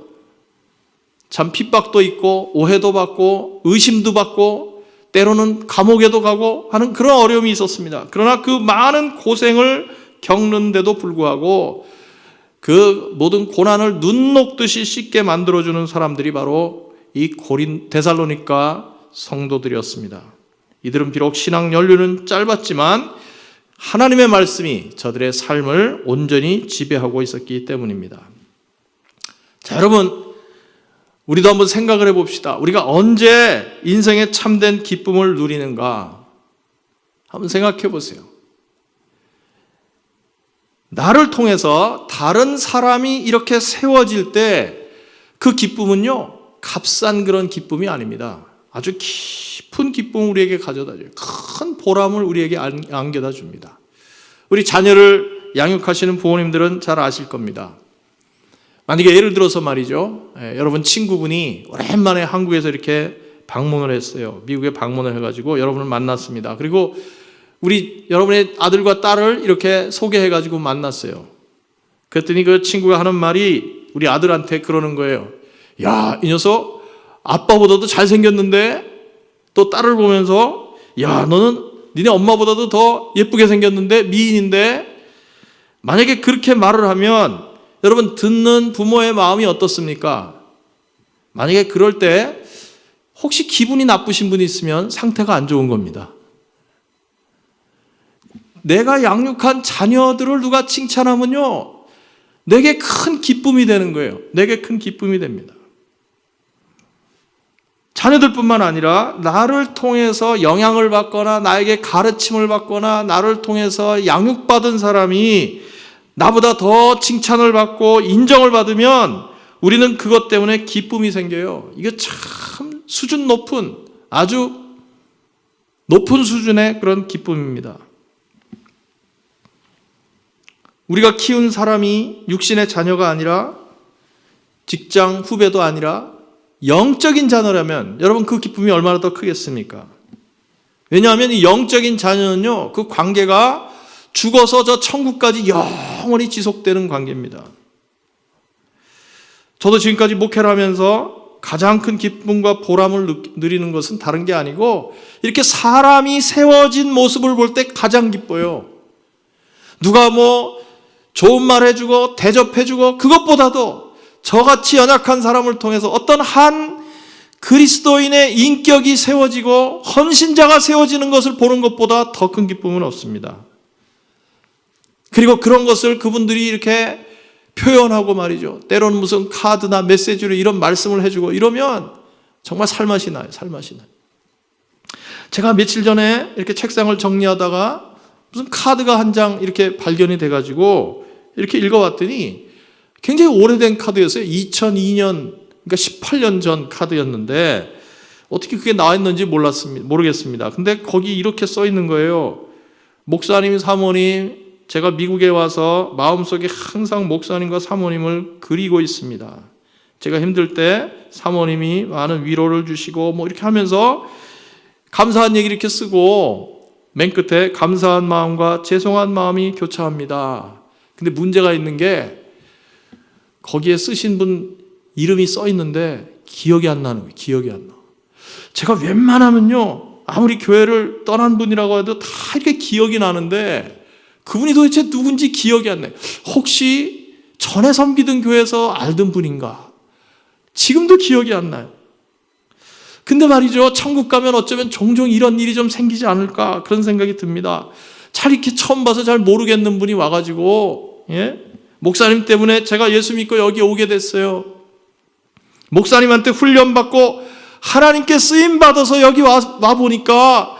참 핍박도 있고 오해도 받고 의심도 받고 때로는 감옥에도 가고 하는 그런 어려움이 있었습니다. 그러나 그 많은 고생을 겪는데도 불구하고 그 모든 고난을 눈 녹듯이 쉽게 만들어주는 사람들이 바로 이 데살로니가 성도들이었습니다. 이들은 비록 신앙 연륜은 짧았지만 하나님의 말씀이 저들의 삶을 온전히 지배하고 있었기 때문입니다. 자, 여러분, 우리도 한번 생각을 해봅시다. 우리가 언제 인생의 참된 기쁨을 누리는가? 한번 생각해 보세요. 나를 통해서 다른 사람이 이렇게 세워질 때 그 기쁨은요, 값싼 그런 기쁨이 아닙니다. 아주 깊은 기쁨을 우리에게 가져다줘요. 큰 보람을 우리에게 안겨다 줍니다. 우리 자녀를 양육하시는 부모님들은 잘 아실 겁니다. 만약에 예를 들어서 말이죠, 여러분 친구분이 오랜만에 한국에서 이렇게 방문을 했어요. 미국에 방문을 해가지고 여러분을 만났습니다. 그리고 여러분의 아들과 딸을 이렇게 소개해가지고 만났어요. 그랬더니 그 친구가 하는 말이 우리 아들한테 그러는 거예요. 야, 이 녀석 아빠보다도 잘생겼는데, 또 딸을 보면서 야, 너는 니네 엄마보다도 더 예쁘게 생겼는데, 미인인데. 만약에 그렇게 말을 하면 여러분, 듣는 부모의 마음이 어떻습니까? 만약에 그럴 때 혹시 기분이 나쁘신 분이 있으면 상태가 안 좋은 겁니다. 내가 양육한 자녀들을 누가 칭찬하면요, 내게 큰 기쁨이 되는 거예요. 내게 큰 기쁨이 됩니다. 자녀들뿐만 아니라 나를 통해서 영향을 받거나 나에게 가르침을 받거나 나를 통해서 양육받은 사람이 나보다 더 칭찬을 받고 인정을 받으면 우리는 그것 때문에 기쁨이 생겨요. 이게 참 수준 높은, 아주 높은 수준의 그런 기쁨입니다. 우리가 키운 사람이 육신의 자녀가 아니라 직장 후배도 아니라 영적인 자녀라면 여러분 그 기쁨이 얼마나 더 크겠습니까? 왜냐하면 이 영적인 자녀는요, 그 관계가 죽어서 저 천국까지 영원히 지속되는 관계입니다. 저도 지금까지 목회를 하면서 가장 큰 기쁨과 보람을 누리는 것은 다른 게 아니고 이렇게 사람이 세워진 모습을 볼 때 가장 기뻐요. 누가 뭐 좋은 말 해주고 대접해주고 그것보다도 저같이 연약한 사람을 통해서 어떤 한 그리스도인의 인격이 세워지고 헌신자가 세워지는 것을 보는 것보다 더 큰 기쁨은 없습니다. 그리고 그런 것을 그분들이 이렇게 표현하고 말이죠. 때로는 무슨 카드나 메시지로 이런 말씀을 해주고 이러면 정말 살맛이 나요. 살맛이 나요. 제가 며칠 전에 이렇게 책상을 정리하다가 무슨 카드가 한 장 이렇게 발견이 돼가지고 이렇게 읽어봤더니 굉장히 오래된 카드였어요. 2002년, 그러니까 18년 전 카드였는데 어떻게 그게 나와 있는지 모르겠습니다. 근데 거기 이렇게 써 있는 거예요. 목사님, 사모님, 제가 미국에 와서 마음속에 항상 목사님과 사모님을 그리고 있습니다. 제가 힘들 때 사모님이 많은 위로를 주시고 뭐 이렇게 하면서 감사한 얘기를 이렇게 쓰고 맨 끝에 감사한 마음과 죄송한 마음이 교차합니다. 근데 문제가 있는 게 거기에 쓰신 분 이름이 써 있는데 기억이 안 나는 거예요. 기억이 안 나. 제가 웬만하면요, 아무리 교회를 떠난 분이라고 해도 다 이렇게 기억이 나는데 그분이 도대체 누군지 기억이 안 나요. 혹시 전에 섬기던 교회에서 알던 분인가? 지금도 기억이 안 나요. 근데 말이죠, 천국 가면 어쩌면 종종 이런 일이 좀 생기지 않을까 그런 생각이 듭니다. 잘 이렇게 처음 봐서 잘 모르겠는 분이 와가지고 목사님 때문에 제가 예수 믿고 여기 오게 됐어요. 목사님한테 훈련받고 하나님께 쓰임받아서 여기 와 보니까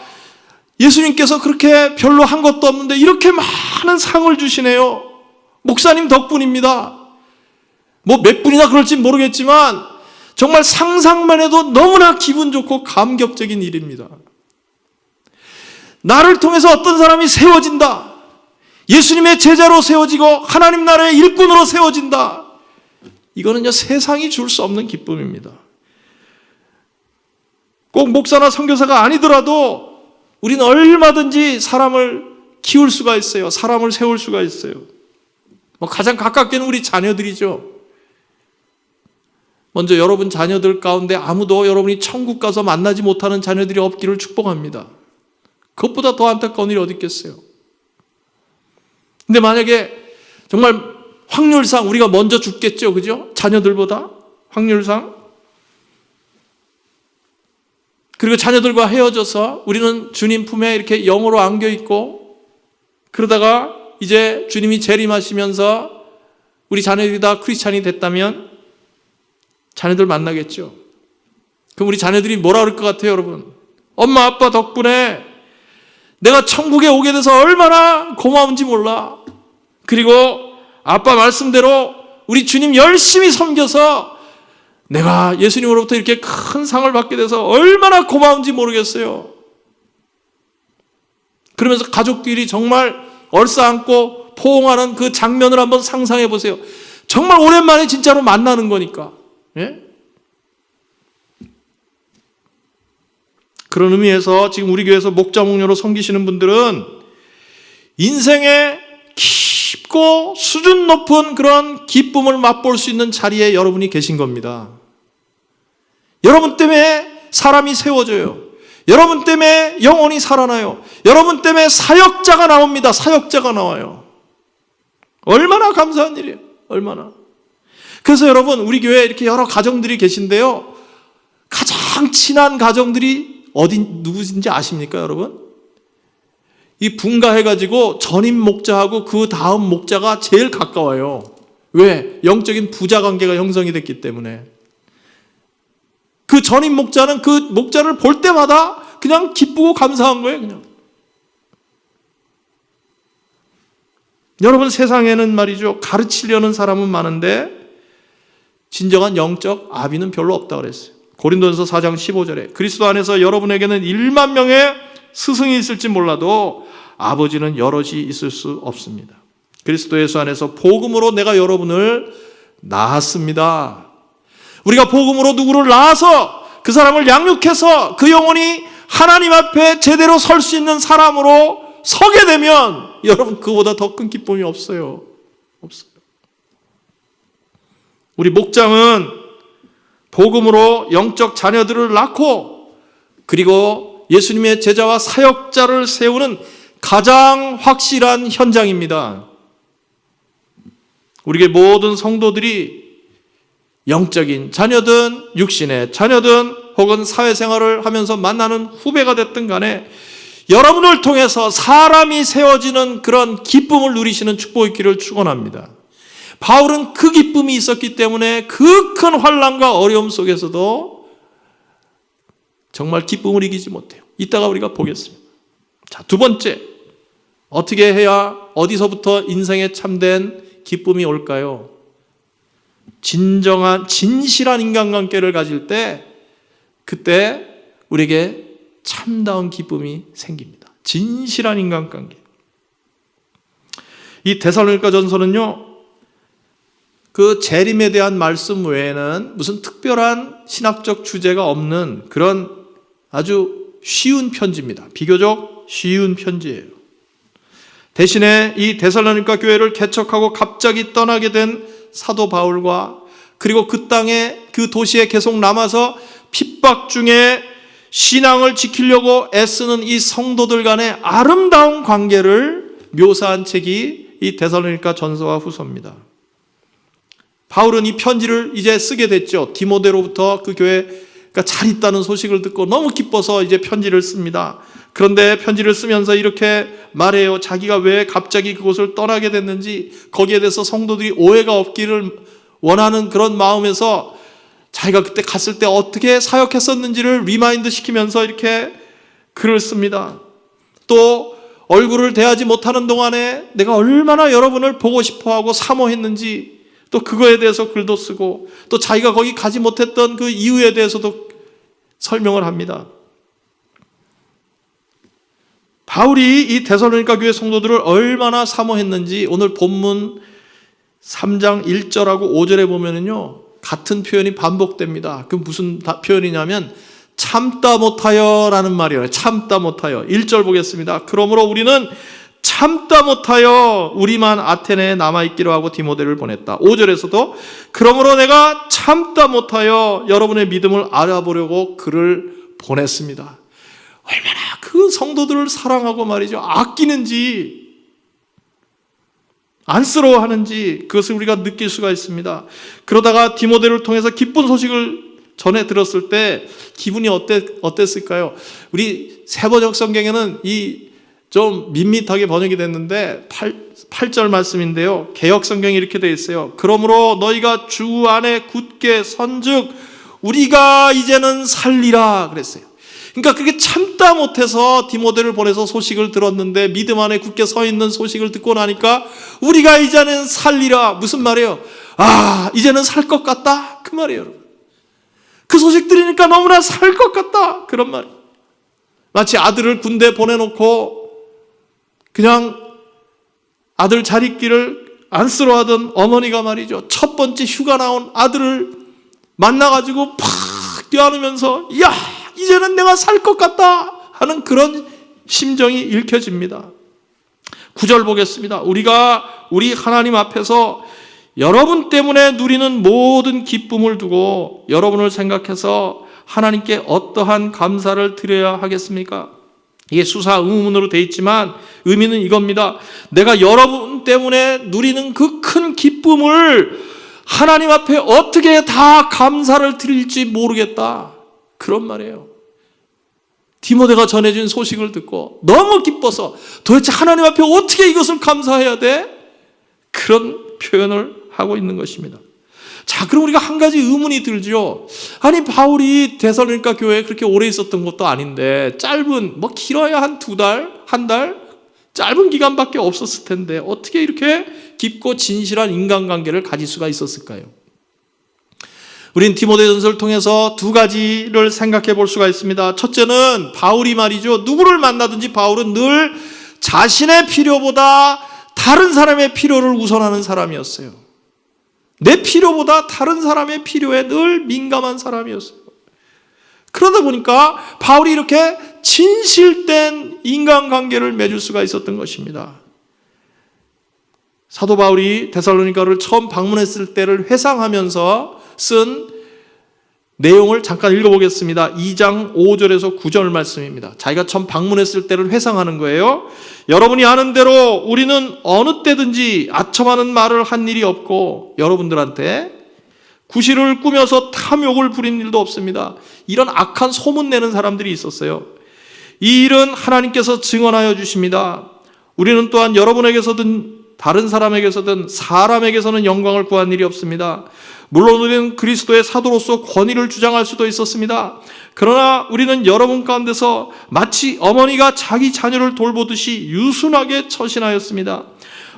예수님께서 그렇게 별로 한 것도 없는데 이렇게 많은 상을 주시네요. 목사님 덕분입니다. 뭐 몇 분이나 그럴지 모르겠지만 정말 상상만 해도 너무나 기분 좋고 감격적인 일입니다. 나를 통해서 어떤 사람이 세워진다. 예수님의 제자로 세워지고 하나님 나라의 일꾼으로 세워진다. 이거는요, 세상이 줄 수 없는 기쁨입니다. 꼭 목사나 선교사가 아니더라도 우리는 얼마든지 사람을 키울 수가 있어요. 사람을 세울 수가 있어요. 뭐 가장 가깝게는 우리 자녀들이죠. 먼저 여러분 자녀들 가운데 아무도 여러분이 천국 가서 만나지 못하는 자녀들이 없기를 축복합니다. 그것보다 더 안타까운 일이 어디 있겠어요. 근데 만약에 정말 확률상 우리가 먼저 죽겠죠, 그죠? 자녀들보다 확률상. 그리고 자녀들과 헤어져서 우리는 주님 품에 이렇게 영으로 안겨 있고 그러다가 이제 주님이 재림하시면서 우리 자녀들이 다 크리스찬이 됐다면 자녀들 만나겠죠. 그럼 우리 자녀들이 뭐라 그럴 것 같아요, 여러분? 엄마 아빠 덕분에 내가 천국에 오게 돼서 얼마나 고마운지 몰라. 그리고 아빠 말씀대로 우리 주님 열심히 섬겨서 내가 예수님으로부터 이렇게 큰 상을 받게 돼서 얼마나 고마운지 모르겠어요. 그러면서 가족끼리 정말 얼싸안고 포옹하는 그 장면을 한번 상상해 보세요. 정말 오랜만에 진짜로 만나는 거니까. 예? 그런 의미에서 지금 우리 교회에서 목자 목녀로 섬기시는 분들은 인생의 깊고 수준 높은 그런 기쁨을 맛볼 수 있는 자리에 여러분이 계신 겁니다. 여러분 때문에 사람이 세워져요. 여러분 때문에 영혼이 살아나요. 여러분 때문에 사역자가 나옵니다. 사역자가 나와요. 얼마나 감사한 일이에요. 얼마나. 그래서 여러분 우리 교회에 이렇게 여러 가정들이 계신데요. 가장 친한 가정들이 누구인지 아십니까, 여러분? 이 분가해가지고 전임 목자하고 그 다음 목자가 제일 가까워요. 왜? 영적인 부자 관계가 형성이 됐기 때문에. 그 전임 목자는 그 목자를 볼 때마다 그냥 기쁘고 감사한 거예요, 그냥. 여러분 세상에는 말이죠, 가르치려는 사람은 많은데 진정한 영적 아비는 별로 없다고 그랬어요. 고린도전서 4장 15절에 그리스도 안에서 여러분에게는 1만 명의 스승이 있을지 몰라도 아버지는 여럿이 있을 수 없습니다. 그리스도 예수 안에서 복음으로 내가 여러분을 낳았습니다. 우리가 복음으로 누구를 낳아서 그 사람을 양육해서 그 영혼이 하나님 앞에 제대로 설 수 있는 사람으로 서게 되면 여러분 그보다 더 큰 기쁨이 없어요. 없어요. 우리 목장은 복음으로 영적 자녀들을 낳고 그리고 예수님의 제자와 사역자를 세우는 가장 확실한 현장입니다. 우리의 모든 성도들이 영적인 자녀든 육신의 자녀든 혹은 사회생활을 하면서 만나는 후배가 됐든 간에 여러분을 통해서 사람이 세워지는 그런 기쁨을 누리시는 축복의 길을 축원합니다. 바울은 그 기쁨이 있었기 때문에 그 큰 환난과 어려움 속에서도 정말 기쁨을 이기지 못해요. 이따가 우리가 보겠습니다. 자, 두 번째, 어떻게 해야 어디서부터 인생에 참된 기쁨이 올까요? 진실한 인간관계를 가질 때 그때 우리에게 참다운 기쁨이 생깁니다. 진실한 인간관계. 이 데살로니가 전서는요, 그 재림에 대한 말씀 외에는 무슨 특별한 신학적 주제가 없는 그런 아주 쉬운 편지입니다. 비교적 쉬운 편지예요. 대신에 이 데살로니가 교회를 개척하고 갑자기 떠나게 된 사도 바울과 그리고 그 땅에 그 도시에 계속 남아서 핍박 중에 신앙을 지키려고 애쓰는 이 성도들 간의 아름다운 관계를 묘사한 책이 이 데살로니가 전서와 후서입니다. 바울은 이 편지를 이제 쓰게 됐죠. 디모데로부터 그 교회가 잘 있다는 소식을 듣고 너무 기뻐서 이제 편지를 씁니다. 그런데 편지를 쓰면서 이렇게 말해요. 자기가 왜 갑자기 그곳을 떠나게 됐는지, 거기에 대해서 성도들이 오해가 없기를 원하는 그런 마음에서 자기가 그때 갔을 때 어떻게 사역했었는지를 리마인드 시키면서 이렇게 글을 씁니다. 또 얼굴을 대하지 못하는 동안에 내가 얼마나 여러분을 보고 싶어하고 사모했는지 또 그거에 대해서 글도 쓰고, 또 자기가 거기 가지 못했던 그 이유에 대해서도 설명을 합니다. 바울이 이 데살로니가 교회 성도들을 얼마나 사모했는지 오늘 본문 3장 1절하고 5절에 보면은요, 같은 표현이 반복됩니다. 그 무슨 표현이냐면 참다 못하여 라는 말이에요. 참다 못하여. 1절 보겠습니다. 그러므로 우리는 참다 못하여 우리만 아테네에 남아있기로 하고 디모데를 보냈다. 5절에서도 그러므로 내가 참다 못하여 여러분의 믿음을 알아보려고 그를 보냈습니다. 얼마나 그 성도들을 사랑하고 말이죠, 아끼는지 안쓰러워하는지 그것을 우리가 느낄 수가 있습니다. 그러다가 디모데를 통해서 기쁜 소식을 전해 들었을 때 기분이 어땠을까요? 우리 세번역 성경에는 이 좀 밋밋하게 번역이 됐는데 8절 말씀인데요. 개역 성경이 이렇게 되어 있어요. 그러므로 너희가 주 안에 굳게 선즉 우리가 이제는 살리라 그랬어요. 그러니까 그렇게 참다 못해서 디모데를 보내서 소식을 들었는데 믿음 안에 굳게 서 있는 소식을 듣고 나니까 우리가 이제는 살리라. 무슨 말이에요? 아, 이제는 살 것 같다. 그 말이에요, 여러분. 그 소식 들으니까 너무나 살 것 같다. 그런 말이에요. 마치 아들을 군대 보내놓고 그냥 아들 잘 있기를 안쓰러워하던 어머니가 말이죠, 첫 번째 휴가 나온 아들을 만나가지고 팍 껴안으면서 야, 이제는 내가 살 것 같다 하는 그런 심정이 읽혀집니다. 9절 보겠습니다. 우리가 우리 하나님 앞에서 여러분 때문에 누리는 모든 기쁨을 두고 여러분을 생각해서 하나님께 어떠한 감사를 드려야 하겠습니까? 이게 수사 의문으로 되어 있지만 의미는 이겁니다. 내가 여러분 때문에 누리는 그 큰 기쁨을 하나님 앞에 어떻게 다 감사를 드릴지 모르겠다. 그런 말이에요. 디모데가 전해준 소식을 듣고 너무 기뻐서 도대체 하나님 앞에 어떻게 이것을 감사해야 돼? 그런 표현을 하고 있는 것입니다. 자, 그럼 우리가 한 가지 의문이 들죠. 아니, 바울이 데살로니가 교회에 그렇게 오래 있었던 것도 아닌데 짧은, 길어야 한 2달, 한 달? 짧은 기간밖에 없었을 텐데 어떻게 이렇게 깊고 진실한 인간관계를 가질 수가 있었을까요? 우린 디모데전서를 통해서 두 가지를 생각해 볼 수가 있습니다. 첫째는 바울이 말이죠, 누구를 만나든지 바울은 늘 자신의 필요보다 다른 사람의 필요를 우선하는 사람이었어요. 내 필요보다 다른 사람의 필요에 늘 민감한 사람이었어요. 그러다 보니까 바울이 이렇게 진실된 인간관계를 맺을 수가 있었던 것입니다. 사도 바울이 데살로니가를 처음 방문했을 때를 회상하면서 쓴 내용을 잠깐 읽어보겠습니다. 2장 5절에서 9절 말씀입니다. 자기가 처음 방문했을 때를 회상하는 거예요. 여러분이 아는 대로 우리는 어느 때든지 아첨하는 말을 한 일이 없고 여러분들한테 구실을 꾸며서 탐욕을 부린 일도 없습니다. 이런 악한 소문내는 사람들이 있었어요. 이 일은 하나님께서 증언하여 주십니다. 우리는 또한 여러분에게서든 다른 사람에게서든 사람에게서는 영광을 구한 일이 없습니다. 물론 우리는 그리스도의 사도로서 권위를 주장할 수도 있었습니다. 그러나 우리는 여러분 가운데서 마치 어머니가 자기 자녀를 돌보듯이 유순하게 처신하였습니다.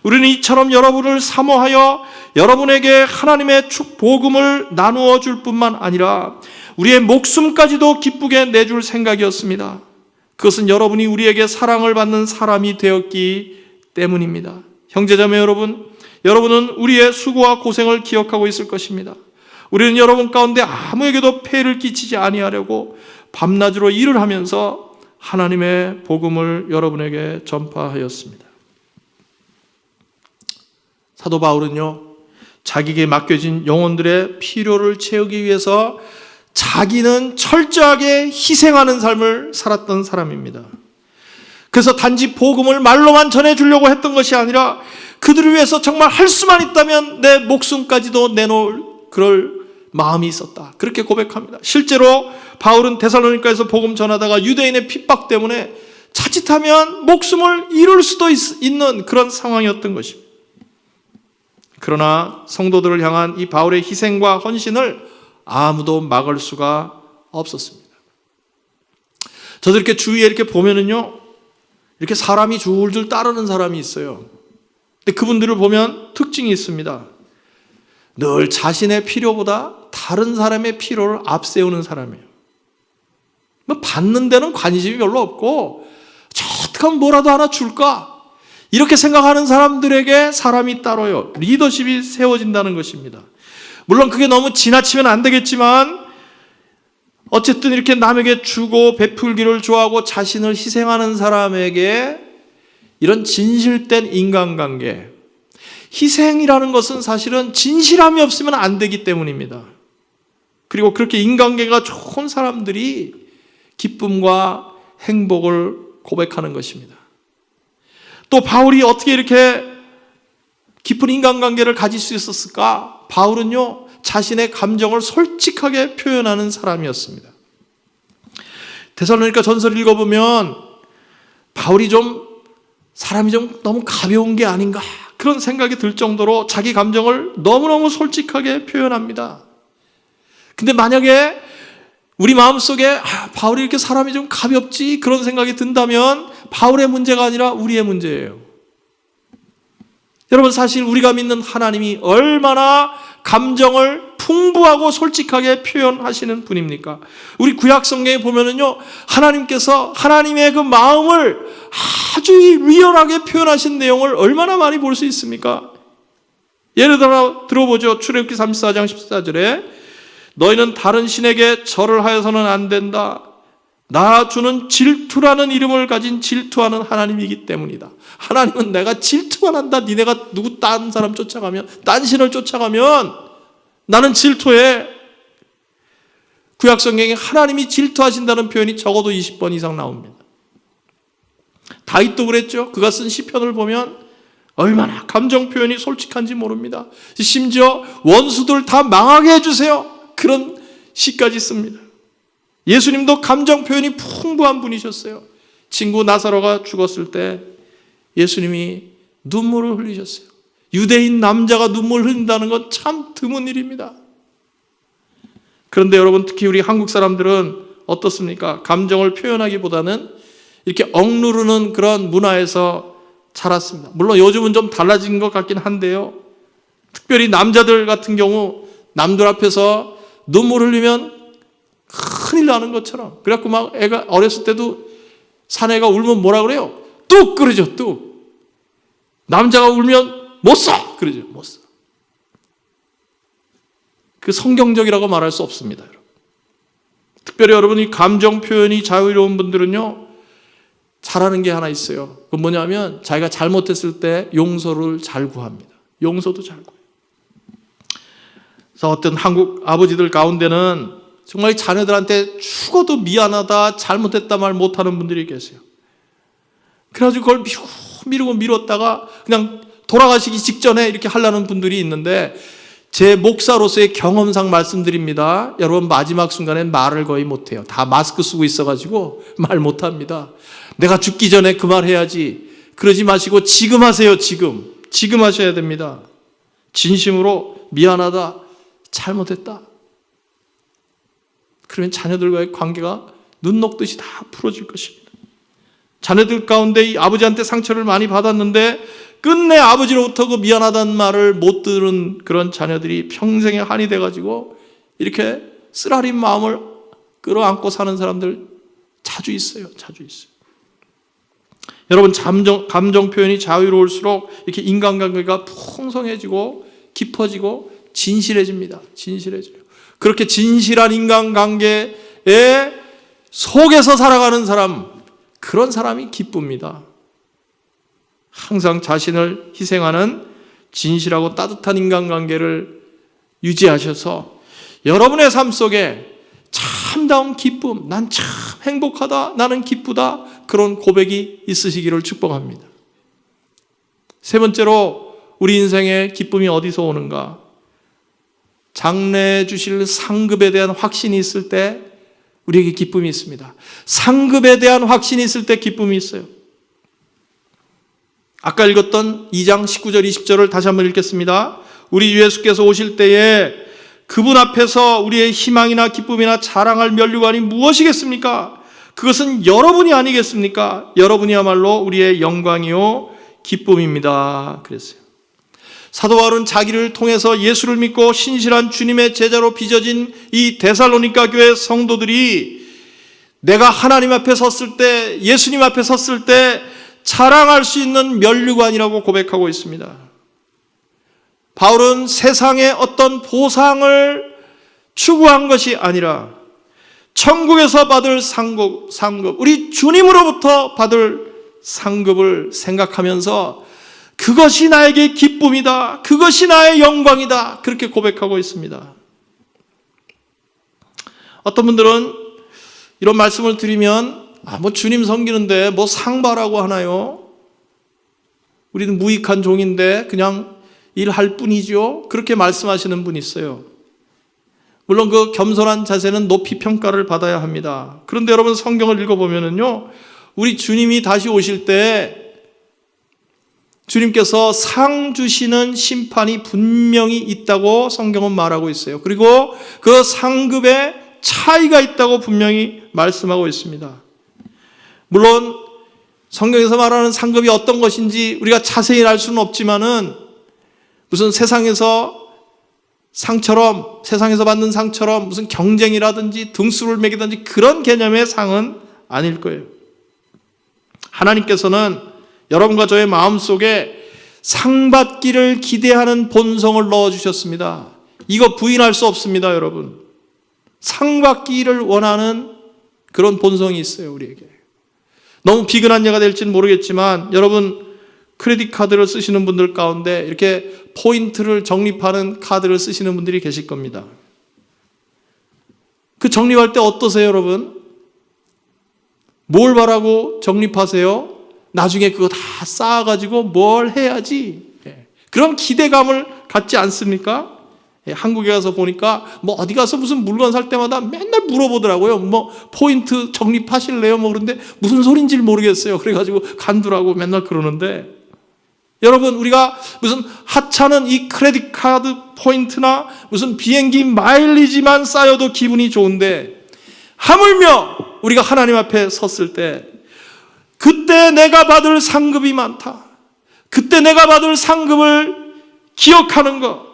우리는 이처럼 여러분을 사모하여 여러분에게 하나님의 복음을 나누어 줄 뿐만 아니라 우리의 목숨까지도 기쁘게 내줄 생각이었습니다. 그것은 여러분이 우리에게 사랑을 받는 사람이 되었기 때문입니다. 형제자매 여러분, 여러분은 우리의 수고와 고생을 기억하고 있을 것입니다. 우리는 여러분 가운데 아무에게도 폐해를 끼치지 아니하려고 밤낮으로 일을 하면서 하나님의 복음을 여러분에게 전파하였습니다. 사도 바울은요, 자기에게 맡겨진 영혼들의 필요를 채우기 위해서 자기는 철저하게 희생하는 삶을 살았던 사람입니다. 그래서 단지 복음을 말로만 전해주려고 했던 것이 아니라 그들을 위해서 정말 할 수만 있다면 내 목숨까지도 내놓을 그럴 마음이 있었다. 그렇게 고백합니다. 실제로 바울은 데살로니가에서 복음 전하다가 유대인의 핍박 때문에 자칫하면 목숨을 잃을 수도 있는 그런 상황이었던 것입니다. 그러나 성도들을 향한 이 바울의 희생과 헌신을 아무도 막을 수가 없었습니다. 저도 이렇게 주위에 이렇게 보면은요, 이렇게 사람이 줄줄 따르는 사람이 있어요. 근데 그분들을 보면 특징이 있습니다. 늘 자신의 필요보다 다른 사람의 필요를 앞세우는 사람이에요. 뭐 받는 데는 관심이 별로 없고, 어떻게 하면 뭐라도 하나 줄까? 이렇게 생각하는 사람들에게 사람이 따로요, 리더십이 세워진다는 것입니다. 물론 그게 너무 지나치면 안 되겠지만 어쨌든 이렇게 남에게 주고 베풀기를 좋아하고 자신을 희생하는 사람에게 이런 진실된 인간관계, 희생이라는 것은 사실은 진실함이 없으면 안 되기 때문입니다. 그리고 그렇게 인간관계가 좋은 사람들이 기쁨과 행복을 고백하는 것입니다. 또 바울이 어떻게 이렇게 깊은 인간관계를 가질 수 있었을까? 바울은요, 자신의 감정을 솔직하게 표현하는 사람이었습니다. 데살로니가 전서를 읽어보면 바울이 사람이 너무 가벼운 게 아닌가 그런 생각이 들 정도로 자기 감정을 너무너무 솔직하게 표현합니다. 근데 만약에 우리 마음속에 바울이 이렇게 사람이 좀 가볍지 그런 생각이 든다면 바울의 문제가 아니라 우리의 문제예요. 여러분, 사실 우리가 믿는 하나님이 얼마나 감정을 풍부하고 솔직하게 표현하시는 분입니까? 우리 구약 성경에 보면은요, 하나님께서 하나님의 그 마음을 아주 리얼하게 표현하신 내용을 얼마나 많이 볼 수 있습니까? 예를 들어 들어보죠. 출애굽기 34장 14절에 너희는 다른 신에게 절을 하여서는 안 된다. 나 주는 질투라는 이름을 가진 질투하는 하나님이기 때문이다. 하나님은 내가 질투만 한다. 니네가 누구 딴 사람 쫓아가면, 딴 신을 쫓아가면 나는 질투해. 구약 성경에 하나님이 질투하신다는 표현이 적어도 20번 이상 나옵니다. 다윗도 그랬죠. 그가 쓴 시편을 보면 얼마나 감정 표현이 솔직한지 모릅니다. 심지어 원수들 다 망하게 해주세요. 그런 시까지 씁니다. 예수님도 감정 표현이 풍부한 분이셨어요. 친구 나사로가 죽었을 때 예수님이 눈물을 흘리셨어요. 유대인 남자가 눈물 흘린다는 건 참 드문 일입니다. 그런데 여러분, 특히 우리 한국 사람들은 어떻습니까? 감정을 표현하기보다는 이렇게 억누르는 그런 문화에서 자랐습니다. 물론 요즘은 좀 달라진 것 같긴 한데요. 특별히 남자들 같은 경우 남들 앞에서 눈물 흘리면 큰일 나는 것처럼. 그래갖고 막 애가 어렸을 때도 사내가 울면 뭐라 그래요? 뚝! 그러죠, 뚝. 남자가 울면 못 써! 그러죠, 못 써. 그 성경적이라고 말할 수 없습니다. 여러분. 특별히 여러분이 감정 표현이 자유로운 분들은요, 잘하는 게 하나 있어요. 그건 뭐냐면 자기가 잘못했을 때 용서를 잘 구합니다. 용서도 잘 구해요. 그래서 어떤 한국 아버지들 가운데는 정말 자녀들한테 죽어도 미안하다, 잘못했다 말 못하는 분들이 계세요. 그래가지고 그걸 미루고 미뤘다가 그냥 돌아가시기 직전에 이렇게 하려는 분들이 있는데, 제 목사로서의 경험상 말씀드립니다. 여러분, 마지막 순간엔 말을 거의 못해요. 다 마스크 쓰고 있어가지고 말 못합니다. 내가 죽기 전에 그 말 해야지. 그러지 마시고 지금 하세요. 지금 하셔야 됩니다. 진심으로 미안하다, 잘못했다. 그러면 자녀들과의 관계가 눈 녹듯이 다 풀어질 것입니다. 자녀들 가운데 이 아버지한테 상처를 많이 받았는데 끝내 아버지로부터 그 미안하다는 말을 못 들은 그런 자녀들이 평생의 한이 돼가지고 이렇게 쓰라린 마음을 끌어안고 사는 사람들 자주 있어요. 여러분, 감정 표현이 자유로울수록 이렇게 인간관계가 풍성해지고 깊어지고 진실해집니다. 진실해져요. 그렇게 진실한 인간관계에 속에서 살아가는 사람, 그런 사람이 기쁩니다. 항상 자신을 희생하는 진실하고 따뜻한 인간관계를 유지하셔서 여러분의 삶 속에 참다운 기쁨, 난 참 행복하다, 나는 기쁘다, 그런 고백이 있으시기를 축복합니다. 세 번째로 우리 인생의 기쁨이 어디서 오는가? 장래에 주실 상급에 대한 확신이 있을 때 우리에게 기쁨이 있습니다. 상급에 대한 확신이 있을 때 기쁨이 있어요. 아까 읽었던 2장 19절 20절을 다시 한번 읽겠습니다. 우리 주 예수께서 오실 때에 그분 앞에서 우리의 희망이나 기쁨이나 자랑할 면류관이 무엇이겠습니까? 그것은 여러분이 아니겠습니까? 여러분이야말로 우리의 영광이요 기쁨입니다. 그랬어요. 사도 바울은 자기를 통해서 예수를 믿고 신실한 주님의 제자로 빚어진 이 데살로니가 교회 성도들이 내가 하나님 앞에 섰을 때, 예수님 앞에 섰을 때 자랑할 수 있는 면류관이라고 고백하고 있습니다. 바울은 세상의 어떤 보상을 추구한 것이 아니라 천국에서 받을 상급, 우리 주님으로부터 받을 상급을 생각하면서 그것이 나에게 기쁨이다, 그것이 나의 영광이다, 그렇게 고백하고 있습니다. 어떤 분들은 이런 말씀을 드리면 주님 섬기는데 상 바라고 하나요? 우리는 무익한 종인데 그냥 일할 뿐이죠. 그렇게 말씀하시는 분이 있어요. 물론 그 겸손한 자세는 높이 평가를 받아야 합니다. 그런데 여러분, 성경을 읽어보면요, 우리 주님이 다시 오실 때 주님께서 상 주시는 심판이 분명히 있다고 성경은 말하고 있어요. 그리고 그 상급에 차이가 있다고 분명히 말씀하고 있습니다. 물론 성경에서 말하는 상급이 어떤 것인지 우리가 자세히 알 수는 없지만은 무슨 세상에서 받는 상처럼 무슨 경쟁이라든지 등수를 매기든지 그런 개념의 상은 아닐 거예요. 하나님께서는 여러분과 저의 마음속에 상 받기를 기대하는 본성을 넣어주셨습니다. 이거 부인할 수 없습니다, 여러분. 상 받기를 원하는 그런 본성이 있어요, 우리에게. 너무 비근한 예가 될지는 모르겠지만 여러분, 크레딧 카드를 쓰시는 분들 가운데 이렇게 포인트를 적립하는 카드를 쓰시는 분들이 계실 겁니다. 그 적립할 때 어떠세요, 여러분? 뭘 바라고 적립하세요? 나중에 그거 다 쌓아가지고 뭘 해야지, 그런 기대감을 갖지 않습니까? 한국에 가서 보니까 어디 가서 무슨 물건 살 때마다 맨날 물어보더라고요. 포인트 적립하실래요? 그런데 무슨 소린지 모르겠어요. 그래가지고 간두라고 맨날 그러는데, 여러분, 우리가 무슨 하찮은 이 크레딧 카드 포인트나 무슨 비행기 마일리지만 쌓여도 기분이 좋은데, 하물며 우리가 하나님 앞에 섰을 때 그때 내가 받을 상급이 많다, 그때 내가 받을 상급을 기억하는 것,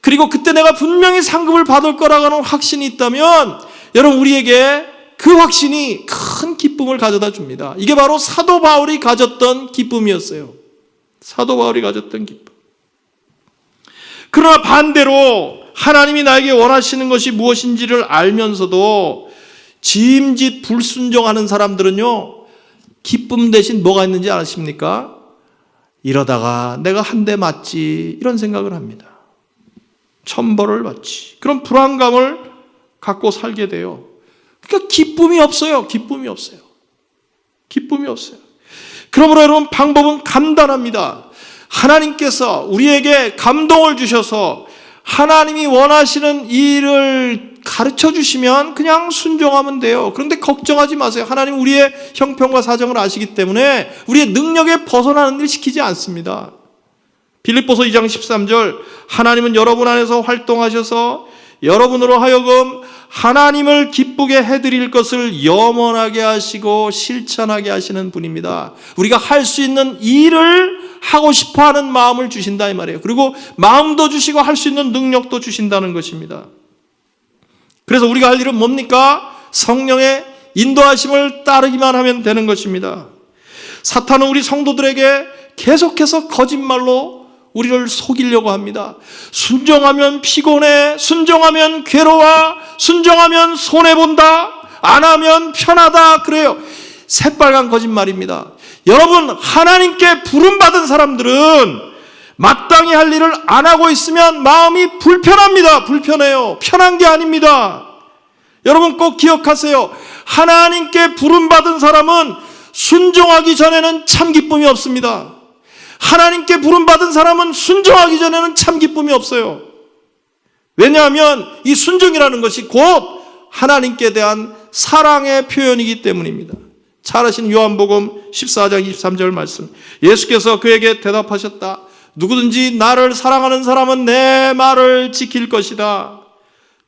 그리고 그때 내가 분명히 상급을 받을 거라고 하는 확신이 있다면 여러분, 우리에게 그 확신이 큰 기쁨을 가져다 줍니다. 이게 바로 사도 바울이 가졌던 기쁨이었어요. 사도 바울이 가졌던 기쁨. 그러나 반대로 하나님이 나에게 원하시는 것이 무엇인지를 알면서도 짐짓 불순종하는 사람들은요, 기쁨 대신 뭐가 있는지 아십니까? 이러다가 내가 한 대 맞지, 이런 생각을 합니다. 천벌을 받지, 그런 불안감을 갖고 살게 돼요. 그러니까 기쁨이 없어요. 기쁨이 없어요. 기쁨이 없어요. 그러므로 여러분, 방법은 간단합니다. 하나님께서 우리에게 감동을 주셔서 하나님이 원하시는 일을 가르쳐 주시면 그냥 순종하면 돼요. 그런데 걱정하지 마세요. 하나님 우리의 형편과 사정을 아시기 때문에 우리의 능력에 벗어나는 일 시키지 않습니다. 빌립보서 2장 13절, 하나님은 여러분 안에서 활동하셔서 여러분으로 하여금 하나님을 기쁘게 해드릴 것을 염원하게 하시고 실천하게 하시는 분입니다. 우리가 할 수 있는 일을 하고 싶어하는 마음을 주신다 이 말이에요. 그리고 마음도 주시고 할 수 있는 능력도 주신다는 것입니다. 그래서 우리가 할 일은 뭡니까? 성령의 인도하심을 따르기만 하면 되는 것입니다. 사탄은 우리 성도들에게 계속해서 거짓말로 우리를 속이려고 합니다. 순종하면 피곤해, 순종하면 괴로워, 순종하면 손해본다, 안 하면 편하다, 그래요. 새빨간 거짓말입니다. 여러분, 하나님께 부름받은 사람들은 마땅히 할 일을 안 하고 있으면 마음이 불편합니다. 불편해요. 편한 게 아닙니다. 여러분 꼭 기억하세요. 하나님께 부름받은 사람은 순종하기 전에는 참 기쁨이 없습니다. 하나님께 부름받은 사람은 순종하기 전에는 참 기쁨이 없어요. 왜냐하면 이 순종이라는 것이 곧 하나님께 대한 사랑의 표현이기 때문입니다. 잘 아시는 요한복음 14장 23절 말씀, 예수께서 그에게 대답하셨다. 누구든지 나를 사랑하는 사람은 내 말을 지킬 것이다.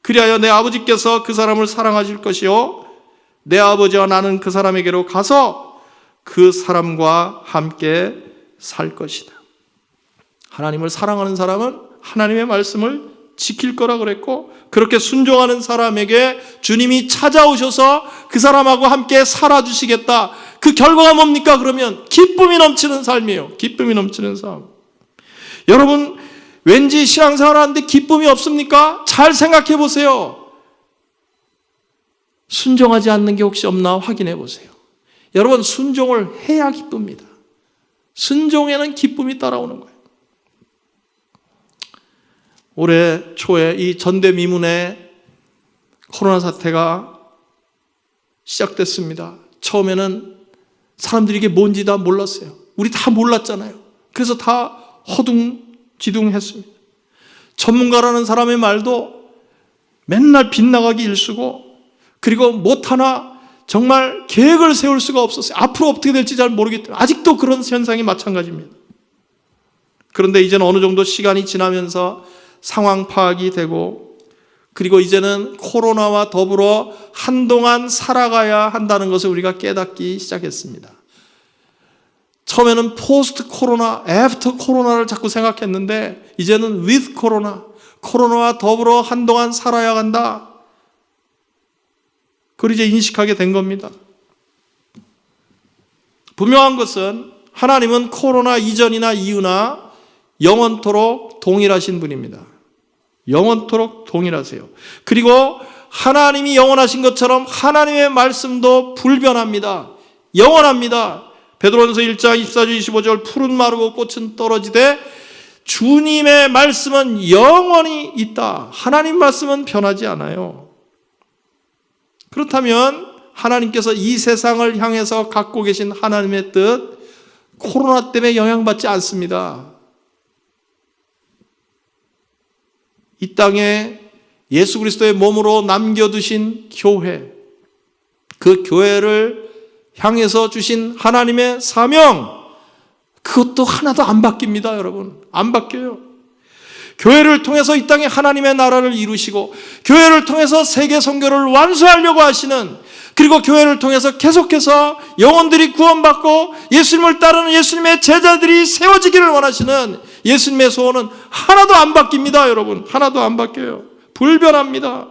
그리하여 내 아버지께서 그 사람을 사랑하실 것이요 내 아버지와 나는 그 사람에게로 가서 그 사람과 함께 살 것이다. 하나님을 사랑하는 사람은 하나님의 말씀을 지킬 거라 그랬고, 그렇게 순종하는 사람에게 주님이 찾아오셔서 그 사람하고 함께 살아주시겠다. 그 결과가 뭡니까? 그러면 기쁨이 넘치는 삶이에요. 기쁨이 넘치는 삶. 여러분, 왠지 신앙생활 하는데 기쁨이 없습니까? 잘 생각해 보세요. 순종하지 않는 게 혹시 없나 확인해 보세요. 여러분, 순종을 해야 기쁩니다. 순종에는 기쁨이 따라오는 거예요. 올해 초에 이 전대미문에 코로나 사태가 시작됐습니다. 처음에는 사람들이 이게 뭔지 다 몰랐어요. 우리 다 몰랐잖아요. 그래서 다 허둥지둥했습니다. 전문가라는 사람의 말도 맨날 빗나가기 일쑤고, 그리고 못하나 정말 계획을 세울 수가 없었어요. 앞으로 어떻게 될지 잘 모르기 때문에 아직도 그런 현상이 마찬가지입니다. 그런데 이제는 어느 정도 시간이 지나면서 상황 파악이 되고, 그리고 이제는 코로나와 더불어 한동안 살아가야 한다는 것을 우리가 깨닫기 시작했습니다. 처음에는 포스트 코로나, 애프터 코로나를 자꾸 생각했는데 이제는 with 코로나, 코로나와 더불어 한동안 살아야 한다. 그걸 이제 인식하게 된 겁니다. 분명한 것은 하나님은 코로나 이전이나 이후나 영원토록 동일하신 분입니다. 영원토록 동일하세요. 그리고 하나님이 영원하신 것처럼 하나님의 말씀도 불변합니다. 영원합니다. 베드로전서 1장 24절 25절 푸른 마르고 꽃은 떨어지되 주님의 말씀은 영원히 있다. 하나님 말씀은 변하지 않아요. 그렇다면 하나님께서 이 세상을 향해서 갖고 계신 하나님의 뜻, 코로나 때문에 영향받지 않습니다. 이 땅에 예수 그리스도의 몸으로 남겨두신 교회, 그 교회를 향해서 주신 하나님의 사명, 그것도 하나도 안 바뀝니다. 여러분, 안 바뀌어요. 교회를 통해서 이 땅에 하나님의 나라를 이루시고, 교회를 통해서 세계 선교를 완수하려고 하시는, 그리고 교회를 통해서 계속해서 영혼들이 구원받고 예수님을 따르는 예수님의 제자들이 세워지기를 원하시는 예수님의 소원은 하나도 안 바뀝니다. 여러분, 하나도 안 바뀌어요. 불변합니다.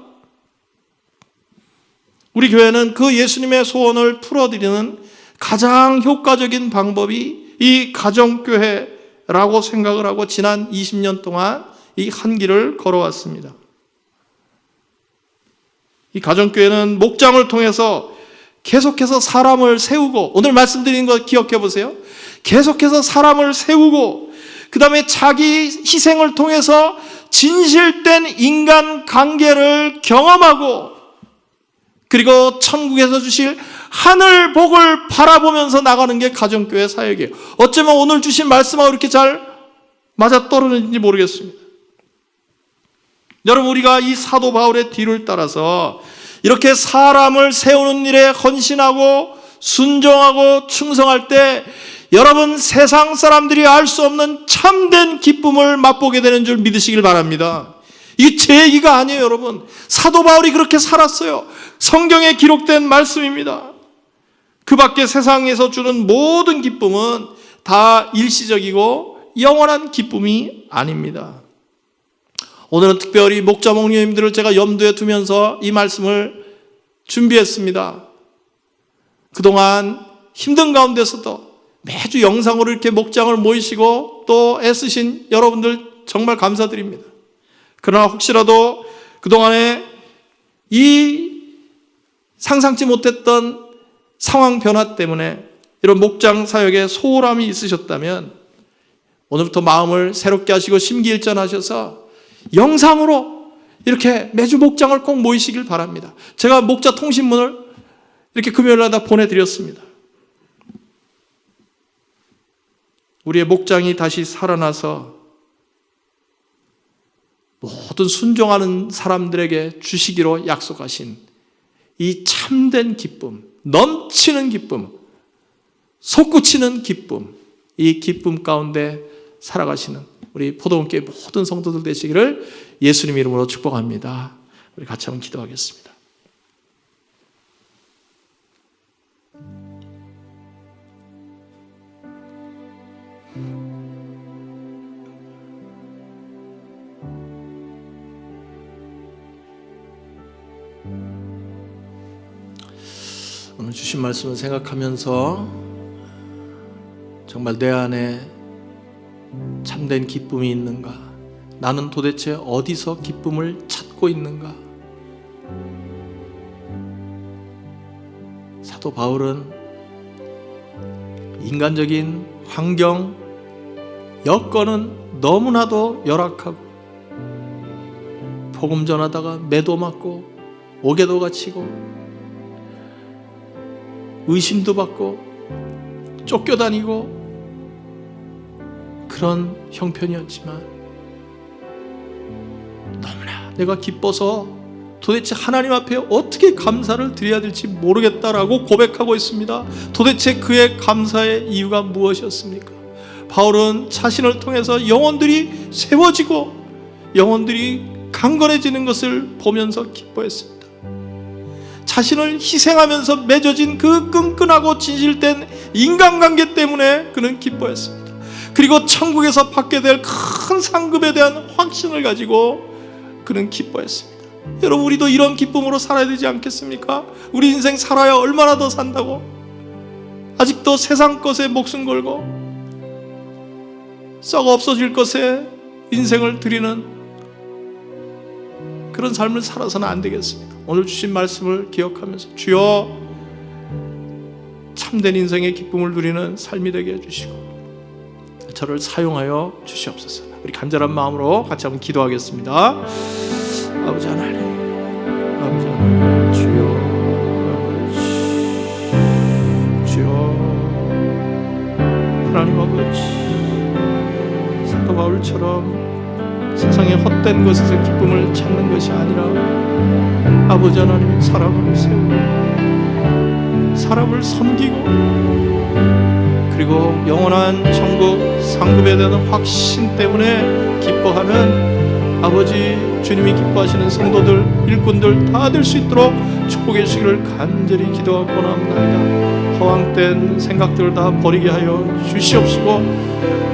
우리 교회는 그 예수님의 소원을 풀어드리는 가장 효과적인 방법이 이 가정교회라고 생각을 하고 지난 20년 동안 이 한 길을 걸어왔습니다. 이 가정교회는 목장을 통해서 계속해서 사람을 세우고, 오늘 말씀드린 거 기억해 보세요. 계속해서 사람을 세우고, 그 다음에 자기 희생을 통해서 진실된 인간 관계를 경험하고, 그리고 천국에서 주실 하늘 복을 바라보면서 나가는 게 가정교회 사역이에요. 어쩌면 오늘 주신 말씀하고 이렇게 잘 맞아떨어지는지 모르겠습니다. 여러분, 우리가 이 사도 바울의 뒤를 따라서 이렇게 사람을 세우는 일에 헌신하고 순종하고 충성할 때 여러분, 세상 사람들이 알 수 없는 참된 기쁨을 맛보게 되는 줄 믿으시길 바랍니다. 이게 제 얘기가 아니에요. 여러분, 사도 바울이 그렇게 살았어요. 성경에 기록된 말씀입니다. 그 밖에 세상에서 주는 모든 기쁨은 다 일시적이고 영원한 기쁨이 아닙니다. 오늘은 특별히 목자 목녀님들을 제가 염두에 두면서 이 말씀을 준비했습니다. 그동안 힘든 가운데서도 매주 영상으로 이렇게 목장을 모이시고 또 애쓰신 여러분들 정말 감사드립니다. 그러나 혹시라도 그동안에 이 상상치 못했던 상황 변화 때문에 이런 목장 사역에 소홀함이 있으셨다면 오늘부터 마음을 새롭게 하시고 심기일전하셔서 영상으로 이렇게 매주 목장을 꼭 모이시길 바랍니다. 제가 목자 통신문을 이렇게 금요일마다 보내드렸습니다. 우리의 목장이 다시 살아나서 모든 순종하는 사람들에게 주시기로 약속하신 이 참된 기쁨, 넘치는 기쁨, 솟구치는 기쁨, 이 기쁨 가운데 살아가시는 우리 포도원교회 모든 성도들 되시기를 예수님 이름으로 축복합니다. 우리 같이 한번 기도하겠습니다. 오늘 주신 말씀을 생각하면서 정말 내 안에 참된 기쁨이 있는가? 나는 도대체 어디서 기쁨을 찾고 있는가? 사도 바울은 인간적인 환경, 여건은 너무나도 열악하고 복음 전하다가 매도 맞고 오개도 갇히고 의심도 받고 쫓겨다니고 그런 형편이었지만 너무나 내가 기뻐서 도대체 하나님 앞에 어떻게 감사를 드려야 될지 모르겠다라고 고백하고 있습니다. 도대체 그의 감사의 이유가 무엇이었습니까? 바울은 자신을 통해서 영혼들이 세워지고 영혼들이 강건해지는 것을 보면서 기뻐했습니다. 자신을 희생하면서 맺어진 그 끈끈하고 진실된 인간관계 때문에 그는 기뻐했습니다. 그리고 천국에서 받게 될 큰 상급에 대한 확신을 가지고 그는 기뻐했습니다. 여러분, 우리도 이런 기쁨으로 살아야 되지 않겠습니까? 우리 인생 살아야 얼마나 더 산다고? 아직도 세상 것에 목숨 걸고 썩어 없어질 것에 인생을 드리는 그런 삶을 살아서는 안 되겠습니다. 오늘 주신 말씀을 기억하면서 주여 참된 인생의 기쁨을 누리는 삶이 되게 해주시고 저를 사용하여 주시옵소서. 우리 간절한 마음으로 같이 한번 기도하겠습니다. 아버지 하나님, 아버지 하나님, 주여 하나님 아버지, 사도 바울처럼 세상의 헛된 것에서 기쁨을 찾는 것이 아니라 아버지 하나님, 사람을 세우고 사람을 섬기고 그리고 영원한 천국 상급에 대한 확신 때문에 기뻐하는 아버지 주님이 기뻐하시는 성도들, 일꾼들 다 될 수 있도록 축복해 주시기를 간절히 기도하고 원합니다. 허황된 생각들을 다 버리게 하여 주시옵시고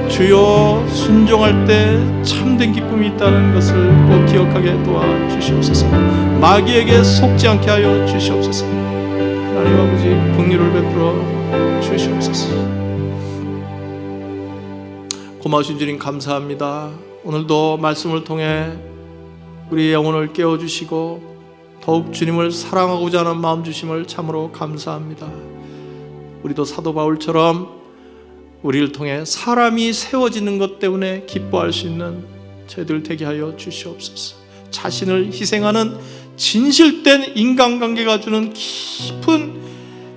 주여 순종할 때 참된 기쁨이 있다는 것을 꼭 기억하게 도와주시옵소서. 마귀에게 속지 않게 하여 주시옵소서. 하나님 아버지 긍휼을 베풀어 주시옵소서. 고마우신 주님 감사합니다. 오늘도 말씀을 통해 우리의 영혼을 깨워주시고 더욱 주님을 사랑하고자 하는 마음 주심을 참으로 감사합니다. 우리도 사도 바울처럼 우리를 통해 사람이 세워지는 것 때문에 기뻐할 수 있는 저희들 되게 하여 주시옵소서. 자신을 희생하는 진실된 인간관계가 주는 깊은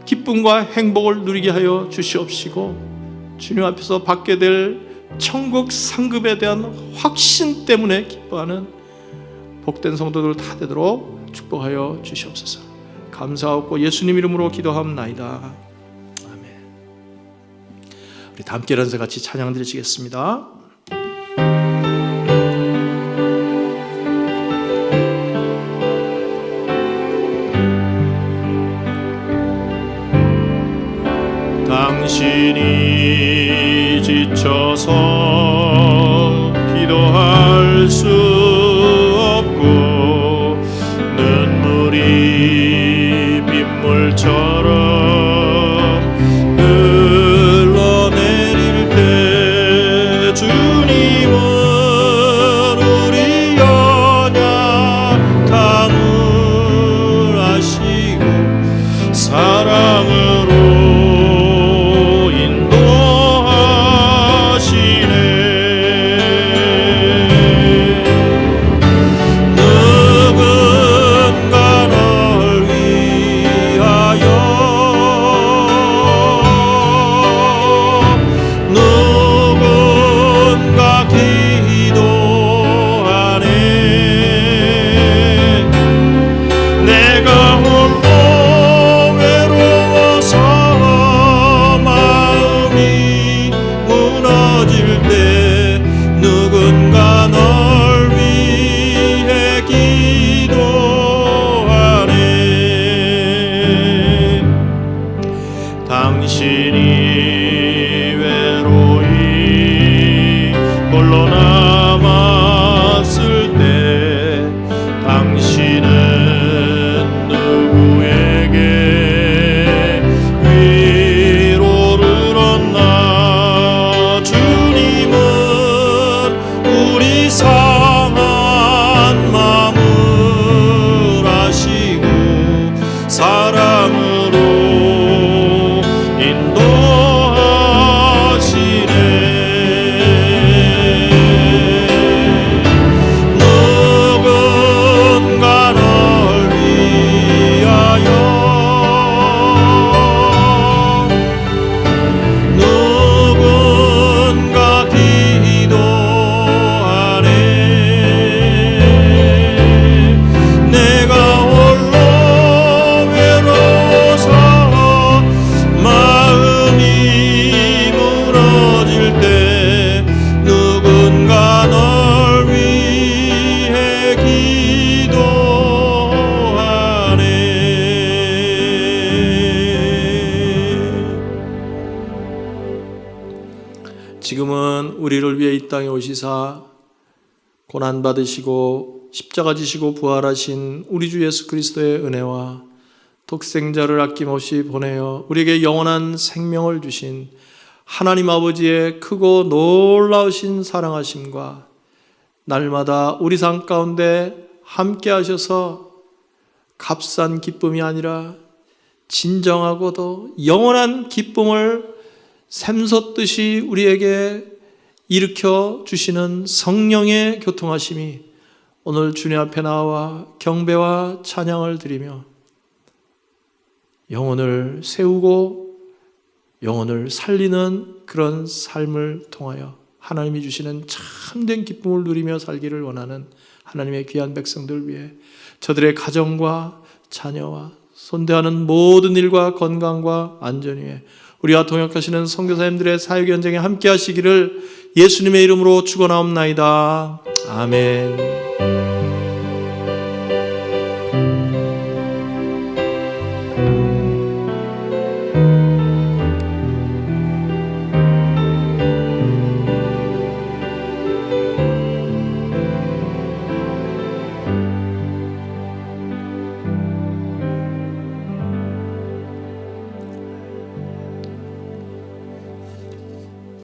기쁨과 행복을 누리게 하여 주시옵시고 주님 앞에서 받게 될 천국 상급에 대한 확신 때문에 기뻐하는 복된 성도들 다 되도록 축복하여 주시옵소서. 감사하고 예수님 이름으로 기도합나이다. 아멘. 우리 다 함께 일어나서 같이 찬양 드리시겠습니다. 당신이 지쳐서 기도할 수 없고 눈물이 빗물처럼 흘러 이 땅에 오시사 고난 받으시고 십자가 지시고 부활하신 우리 주 예수 그리스도의 은혜와 독생자를 아낌없이 보내어 우리에게 영원한 생명을 주신 하나님 아버지의 크고 놀라우신 사랑하심과 날마다 우리 삶 가운데 함께 하셔서 값싼 기쁨이 아니라 진정하고도 영원한 기쁨을 샘솟듯이 우리에게 일으켜 주시는 성령의 교통하심이 오늘 주님 앞에 나와 경배와 찬양을 드리며 영혼을 세우고 영혼을 살리는 그런 삶을 통하여 하나님이 주시는 참된 기쁨을 누리며 살기를 원하는 하나님의 귀한 백성들 위해 저들의 가정과 자녀와 손대하는 모든 일과 건강과 안전 위에 우리와 동역하시는 선교사님들의 사역 현장에 함께 하시기를 예수님의 이름으로 축원하옵나이다. 아멘.